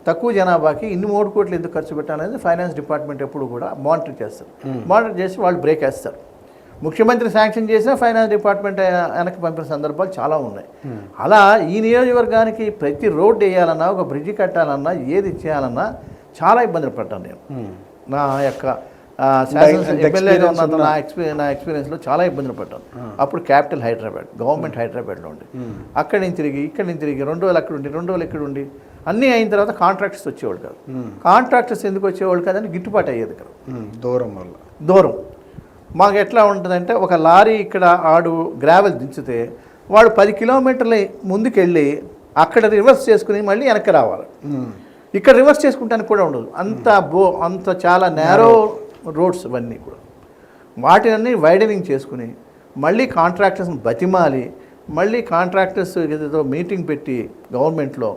తక్కువ జనాభాకి ఇన్ని 3 కోట్లు ఎందుకు ఖర్చు పెట్టాలనేది ఫైనాన్స్ డిపార్ట్మెంట్ ఎప్పుడు కూడా మానిటర్ చేస్తారు. మానిటర్ చేసి వాళ్ళు బ్రేక్ వేస్తారు. ముఖ్యమంత్రి శాంక్షన్ చేసిన ఫైనాన్స్ డిపార్ట్మెంట్ వెనక్కి పంపిన సందర్భాలు చాలా ఉన్నాయి. అలా ఈ నియోజకవర్గానికి ప్రతి రోడ్డు వేయాలన్నా, ఒక బ్రిడ్జి కట్టాలన్నా, ఏది చేయాలన్నా చాలా ఇబ్బందులు పడ్డాను నేను. నా యొక్క ఎమ్మెల్యేగా ఉన్న నా ఎక్స్పీరియన్స్లో చాలా ఇబ్బందులు పడ్డాను. అప్పుడు క్యాపిటల్ హైదరాబాద్, గవర్నమెంట్ హైదరాబాద్లో ఉండి, అక్కడి నుంచి తిరిగి ఇక్కడి నుంచి తిరిగి 2 రోజులు అక్కడ ఉండి 2 రోజులు ఇక్కడ ఉండి అన్నీ అయిన తర్వాత కాంట్రాక్టర్స్ వచ్చేవాళ్ళు కాదు. కాంట్రాక్టర్స్ ఎందుకు వచ్చేవాళ్ళు కాదని గిట్టుబాటు అయ్యేది కాదు. దూరం మాకు ఎట్లా ఉంటుందంటే, ఒక లారీ ఇక్కడ ఆడు గ్రావెల్ దించితే వాడు 10 kilometers ముందుకెళ్ళి అక్కడ రివర్స్ చేసుకుని మళ్ళీ వెనక్కి రావాలి. ఇక్కడ రివర్స్ చేసుకుంటానికి కూడా ఉండదు. అంత చాలా నేరో రోడ్స్ ఇవన్నీ కూడా. వాటిని వైడనింగ్ చేసుకుని మళ్ళీ కాంట్రాక్టర్స్ని బతిమాలి, మళ్ళీ కాంట్రాక్టర్స్ ఏదో మీటింగ్ పెట్టి గవర్నమెంట్లో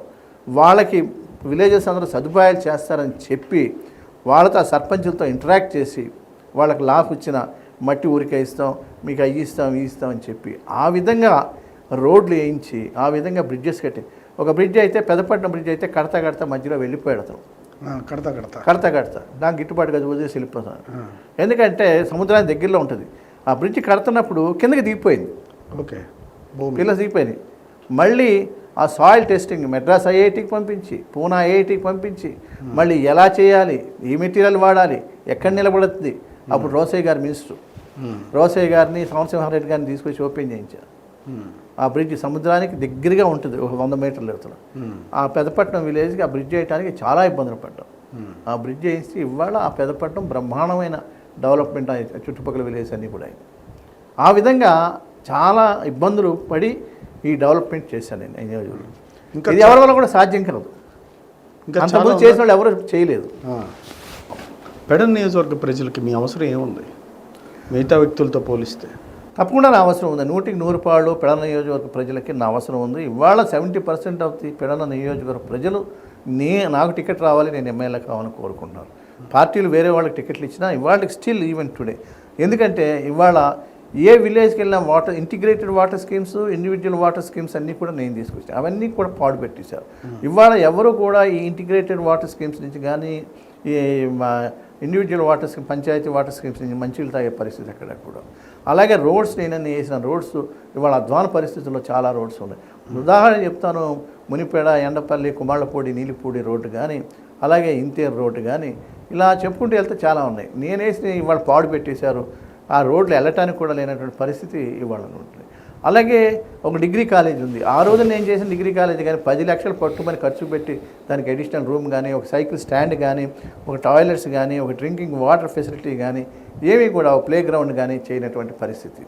వాళ్ళకి విలేజెస్ అందరూ సదుపాయాలు చేస్తారని చెప్పి వాళ్ళతో ఆ సర్పంచులతో ఇంటరాక్ట్ చేసి వాళ్ళకి లాఫ్ ఇచ్చిన మట్టి ఊరికే ఇస్తాం, మీకు అవి ఇస్తాం అని చెప్పి ఆ విధంగా రోడ్లు వేయించి, ఆ విధంగా బ్రిడ్జెస్ కట్టి, ఒక బ్రిడ్జ్ అయితే పెదపట్నం బ్రిడ్జ్ అయితే కడతా మధ్యలో వెళ్ళిపోయాడు అతను. కడతా నాకు గిట్టుబాటు కదా వదిలేసి వెళ్ళిపోతాను. ఎందుకంటే సముద్రానికి దగ్గరలో ఉంటుంది. ఆ బ్రిడ్జ్ కడుతున్నప్పుడు కిందకి దిగిపోయింది, కింద దిగిపోయింది. మళ్ళీ ఆ సాయిల్ టెస్టింగ్ మెడ్రాస్ ఐఐటికి పంపించి, పూనా ఐఐటికి పంపించి, మళ్ళీ ఎలా చేయాలి, ఏ మెటీరియల్ వాడాలి, ఎక్కడ నిలబడుతుంది, అప్పుడు రోసయ్య గారు మినిస్టర్. రోసయ్య గారిని సమరసింహారెడ్డి గారిని తీసుకొచ్చి ఓపెన్ చేయించారు. ఆ బ్రిడ్జ్ సముద్రానికి దగ్గరగా ఉంటుంది, ఒక 100 మీటర్ల ఎత్తున. ఆ పెదపట్నం విలేజ్కి ఆ బ్రిడ్జ్ వేయడానికి చాలా ఇబ్బందులు పడ్డాం. ఆ బ్రిడ్జ్ వేసి ఇవాళ ఆ పెదపట్నం బ్రహ్మాండమైన డెవలప్మెంట్ చుట్టుపక్కల విలేజ్ అన్నీ కూడా అయింది. ఆ విధంగా చాలా ఇబ్బందులు పడి ఈ డెవలప్మెంట్ చేశాను నేను నియోజకవర్గంలో. ఇది ఎవరి వల్ల కూడా సాధ్యం కాదు, అంతకుముందు చేసిన వాళ్ళు ఎవరు చేయలేదు. పెడన నియోజకవర్గ ప్రజలకి మీ అవసరం ఏముంది మిగతా వ్యక్తులతో పోలిస్తే? తప్పకుండా నా అవసరం ఉంది. 100% పెడన నియోజకవర్గ ప్రజలకి నా అవసరం ఉంది. ఇవాళ 70% ఆఫ్ ది పెడన నియోజకవర్గ ప్రజలు నాకు టికెట్ రావాలి, నేను ఎమ్మెల్యే కావాలని కోరుకుంటున్నారు. పార్టీలు వేరే వాళ్ళకి టికెట్లు ఇచ్చినా ఇవాళకి స్టిల్ ఈవెన్ టుడే, ఎందుకంటే ఇవాళ ఏ విలేజ్కి వెళ్ళినా integrated water schemes, individual water schemes అన్నీ కూడా నేను తీసుకొచ్చాను. అవన్నీ కూడా పాడు పెట్టేశారు. ఇవాళ ఎవరు కూడా ఈ ఇంటిగ్రేటెడ్ వాటర్ స్కీమ్స్ నుంచి కానీ ఈ individual water scheme, panchayat water schemes నుంచి మంచిలు తాగే పరిస్థితి అక్కడ కూడా. అలాగే రోడ్స్ నేను వేసిన రోడ్స్ ఇవాళ అధ్వాన పరిస్థితుల్లో చాలా రోడ్స్ ఉన్నాయి. ఉదాహరణ చెప్తాను, మునిపేడ, ఎండపల్లి, కుమాళ్ళపూడి, నీలిపూడి రోడ్డు కానీ, అలాగే ఇంతేరు రోడ్డు కానీ, ఇలా చెప్పుకుంటూ వెళ్తే చాలా ఉన్నాయి. నేను వేసిన ఇవాళ పాడు పెట్టేశారు. ఆ రోడ్లు వెళ్ళటానికి కూడా లేనటువంటి పరిస్థితి ఇవాళ ఉంటుంది. అలాగే ఒక డిగ్రీ కాలేజ్ ఉంది. ఆ రోజు నేను చేసిన డిగ్రీ కాలేజ్ కానీ 10 లక్షలు పట్టుమని ఖర్చు పెట్టి దానికి అడిషనల్ రూమ్ కానీ, ఒక సైకిల్ స్టాండ్ కానీ, ఒక టాయిలెట్స్ కానీ, ఒక డ్రింకింగ్ వాటర్ ఫెసిలిటీ కానీ, ఏమీ కూడా ఒక ప్లే గ్రౌండ్ కానీ చేయనటువంటి పరిస్థితి.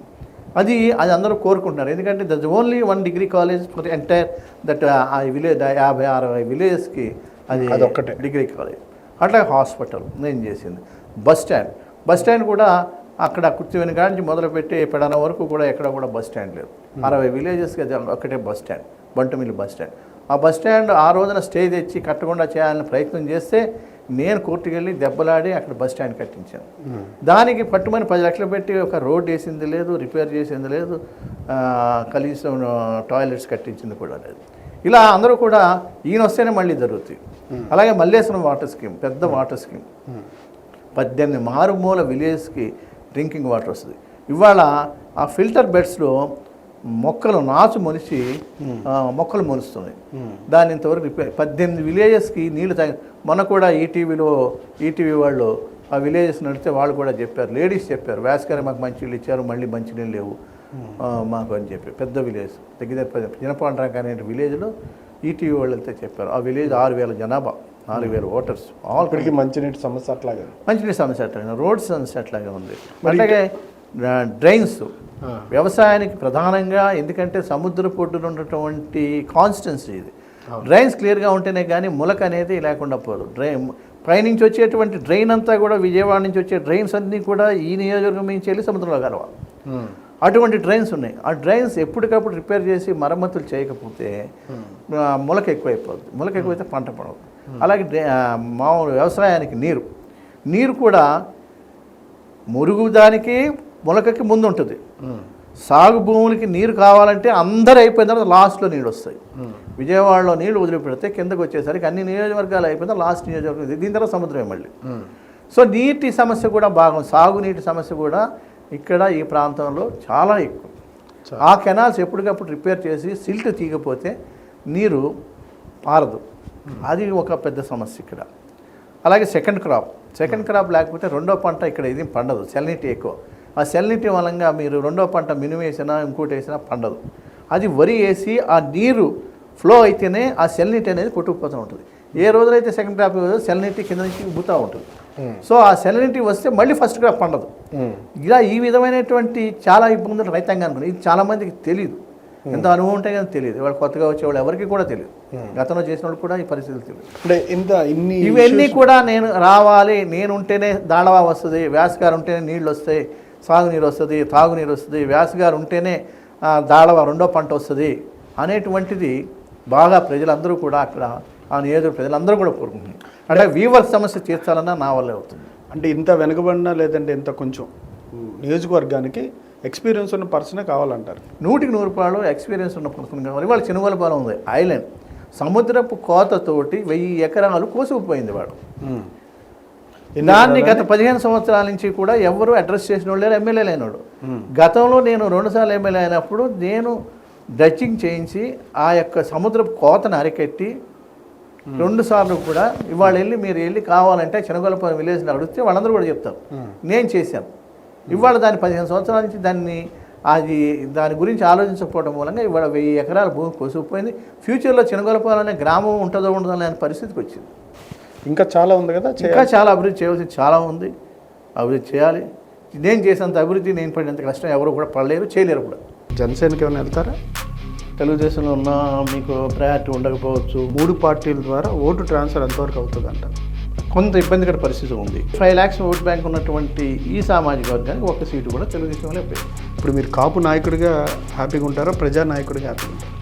అది అందరూ కోరుకుంటున్నారు. ఎందుకంటే that only 1 degree college for entire that ఆ విలేజ్ 50-60 విలేజెస్కి అది ఒక్కటే డిగ్రీ కాలేజ్. అట్లాగే హాస్పిటల్ నేను చేసింది. బస్ స్టాండ్ కూడా అక్కడ కుర్తివెని కాడి నుంచి మొదలుపెట్టి పెడన వరకు కూడా ఎక్కడ కూడా బస్ స్టాండ్ లేదు. 60 విలేజెస్కి ఒక్కటే bus stand, Bantumilli bus stand. ఆ బస్ స్టాండ్ ఆ రోజున స్టే తెచ్చి కట్టకుండా చేయాలని ప్రయత్నం చేస్తే నేను కోర్టుకు వెళ్ళి దెబ్బలాడి అక్కడ బస్ స్టాండ్ కట్టించాను. దానికి పట్టుమని 10 లక్షలు పెట్టి ఒక రోడ్ వేసింది లేదు, రిపేర్ చేసింది లేదు, కనీసం టాయిలెట్స్ కట్టించింది కూడా లేదు. ఇలా అందరూ కూడా ఈయన వస్తేనే మళ్ళీ జరుగుతాయి. అలాగే మల్లేశ్వరం వాటర్ స్కీమ్, పెద్ద వాటర్ స్కీమ్, 18 మారుమూల విలేజ్కి డ్రింకింగ్ వాటర్ వస్తుంది. ఇవాళ ఆ ఫిల్టర్ బెడ్స్లో మొక్కలు నాచు మొలిచి మొక్కలు మొలుస్తున్నాయి. దాన్ని ఇంతవరకు 18 విలేజెస్కి నీళ్లు తాగి, మొన్న కూడా ఈటీవీ వాళ్ళు ఆ విలేజెస్ నడితే వాళ్ళు కూడా చెప్పారు, లేడీస్ చెప్పారు, వ్యాసగారు మాకు మంచినీళ్ళు ఇచ్చారు, మళ్ళీ మంచినీళ్ళు లేవు మాకు అని చెప్పి. పెద్ద విలేజ్ దగ్గర జనపాండ్రంక అనే విలేజ్లో ఈటీవీ వాళ్ళు వెళ్తే చెప్పారు. ఆ విలేజ్ 6,000 జనాభా, 4,000 ఓటర్స్. ఆల్రెడీ మంచినీటి సమస్య అట్లాగే, మంచినీటి సమస్య అట్లాగే, రోడ్స్ సమస్య అట్లాగే ఉంది. అలాగే డ్రైన్స్ వ్యవసాయానికి ప్రధానంగా, ఎందుకంటే సముద్ర పొడ్డున ఉన్నటువంటి కాన్స్టెన్సీ ఇది. డ్రైన్స్ క్లియర్గా ఉంటేనే కానీ ములక అనేది లేకుండా పోదు. పైనుంచి వచ్చేటువంటి డ్రైన్ అంతా కూడా, విజయవాడ నుంచి వచ్చే డ్రైన్స్ అన్నీ కూడా ఈ నియోజకవర్గం నుంచి వెళ్ళి సముద్రంలో కలవాలి. అటువంటి డ్రైన్స్ ఉన్నాయి. ఆ డ్రైన్స్ ఎప్పటికప్పుడు రిపేర్ చేసి మరమ్మతులు చేయకపోతే ములక ఎక్కువైపోతుంది. ములక ఎక్కువైతే పంట పడదు. అలాగే మామూలు వ్యవసాయానికి నీరు కూడా మురుగుదానికి ములకకి ముందు ఉంటుంది. సాగు భూములకి నీరు కావాలంటే అందరూ అయిపోయిన తర్వాత లాస్ట్లో నీళ్ళు వస్తాయి. విజయవాడలో నీళ్లు వదిలిపెడితే కిందకు వచ్చేసరికి అన్ని నియోజకవర్గాలు అయిపోయిన లాస్ట్ నియోజకవర్గం, దీని తర్వాత సముద్రమే మళ్ళీ. సో నీటి సమస్య కూడా సాగునీటి సమస్య కూడా ఇక్కడ ఈ ప్రాంతంలో చాలా ఎక్కువ. ఆ కెనాల్స్ ఎప్పటికప్పుడు రిపేర్ చేసి సిల్ట్ తీయకపోతే నీరు పారదు. అది ఒక పెద్ద సమస్య ఇక్కడ. అలాగే సెకండ్ క్రాప్ లేకపోతే రెండో పంట ఇక్కడ ఇది పండదు. సెల్నిటీ ఎక్కువ. ఆ సెల్నిటీ వలంగా మీరు రెండో పంట మినుము వేసినా ఇంకోటి వేసినా పండదు. అది వరి వేసి ఆ నీరు ఫ్లో అయితేనే ఆ సెల్నిటీ అనేది కొట్టుకుపోతూ ఉంటుంది. ఏ రోజులైతే సెకండ్ క్రాప్ సెల్నిటీ కింద నుంచి ఉబ్బుతూ ఉంటుంది. సో ఆ సెల్నిటీ వస్తే మళ్ళీ ఫస్ట్ క్రాప్ పండదు. ఇలా ఈ విధమైనటువంటి చాలా ఇబ్బందులు రైతాంగానికి. ఇది చాలామందికి తెలియదు. ఎంత అనుభవం ఉంటే కానీ తెలియదు. వాళ్ళు కొత్తగా వచ్చేవాళ్ళు ఎవరికి కూడా తెలియదు. గతంలో చేసిన వాళ్ళు కూడా ఈ పరిస్థితులు తెలియదు. ఇవన్నీ కూడా నేను రావాలి, నేను ఉంటేనే దాళవా వస్తుంది, వ్యాసగారు ఉంటేనే నీళ్ళు వస్తాయి, సాగునీరు వస్తుంది, తాగునీరు వస్తుంది, వ్యాసగారు ఉంటేనే దాళవా రెండో పంట వస్తుంది అనేటువంటిది బాగా ప్రజలందరూ కూడా అక్కడ ఆ నియోజకవర్గ ప్రజలందరూ కూడా కోరుకుంటున్నారు. అంటే వీవర్ సమస్య తీర్చాలన్నా నా వల్లే అవుతుంది. అంటే ఇంత వెనుకబడినా లేదంటే ఇంత కొంచెం నియోజకవర్గానికి ఎక్స్పీరియన్స్ ఉన్న పర్సనే కావాలంటారు. 100% ఎక్స్పీరియన్స్ ఉన్న పర్సన్ కావాలి. వాళ్ళు చినువలపాలెం ఉంది, ఐలాండ్, సముద్రపు కోతతోటి 1000 ఎకరాలు కోసుకుపోయింది వాడు. దాన్ని గత 15 సంవత్సరాల నుంచి కూడా ఎవరు అడ్రస్ చేసిన వాళ్ళు లేరు, ఎమ్మెల్యే లేనివాడు. గతంలో నేను 2 సార్లు ఎమ్మెల్యే అయినప్పుడు నేను డ్రెడ్జింగ్ చేయించి ఆ యొక్క సముద్రపు కోతను అరికెట్టి 2 సార్లు కూడా ఇవాళ మీరు వెళ్ళి కావాలంటే చినగొల్లపురం విలేజ్ని అడిగితే వాళ్ళందరూ కూడా చెప్తారు నేను చేశాను. ఇవాళ దాన్ని 15 సంవత్సరాల నుంచి దాని గురించి ఆలోచించకపోవడం మూలంగా ఇవాళ 1000 ఎకరాల భూమి కోసుకుపోయింది. ఫ్యూచర్లో చినగొల్లపురం అనే గ్రామం ఉంటుందో ఉండదో అనే పరిస్థితికి వచ్చింది. ఇంకా చాలా ఉంది కదా, ఇంకా చాలా అభివృద్ధి చేయవలసింది చాలా ఉంది. అభివృద్ధి చేయాలి. నేను చేసేంత అభివృద్ధి నేను పడినంత కష్టం ఎవరు కూడా పడలేరు, చేయలేరు కూడా. జనసేనకి ఏమైనా వెళ్తారా? తెలుగుదేశంలో ఉన్న మీకు ప్రయారిటీ ఉండకపోవచ్చు. 3 పార్టీల ద్వారా ఓటు ట్రాన్స్ఫర్ ఎంతవరకు అవుతుందంట? కొంత ఇబ్బందికర పరిస్థితి ఉంది. 5 lakhs ఓట్ బ్యాంక్ ఉన్నటువంటి ఈ సామాజిక వర్గానికి 1 సీటు కూడా తెలుగుదేశంలో పోయింది. ఇప్పుడు మీరు కాపు నాయకుడిగా హ్యాపీగా ఉంటారా, ప్రజా నాయకుడిగా హ్యాపీగా ఉంటారా?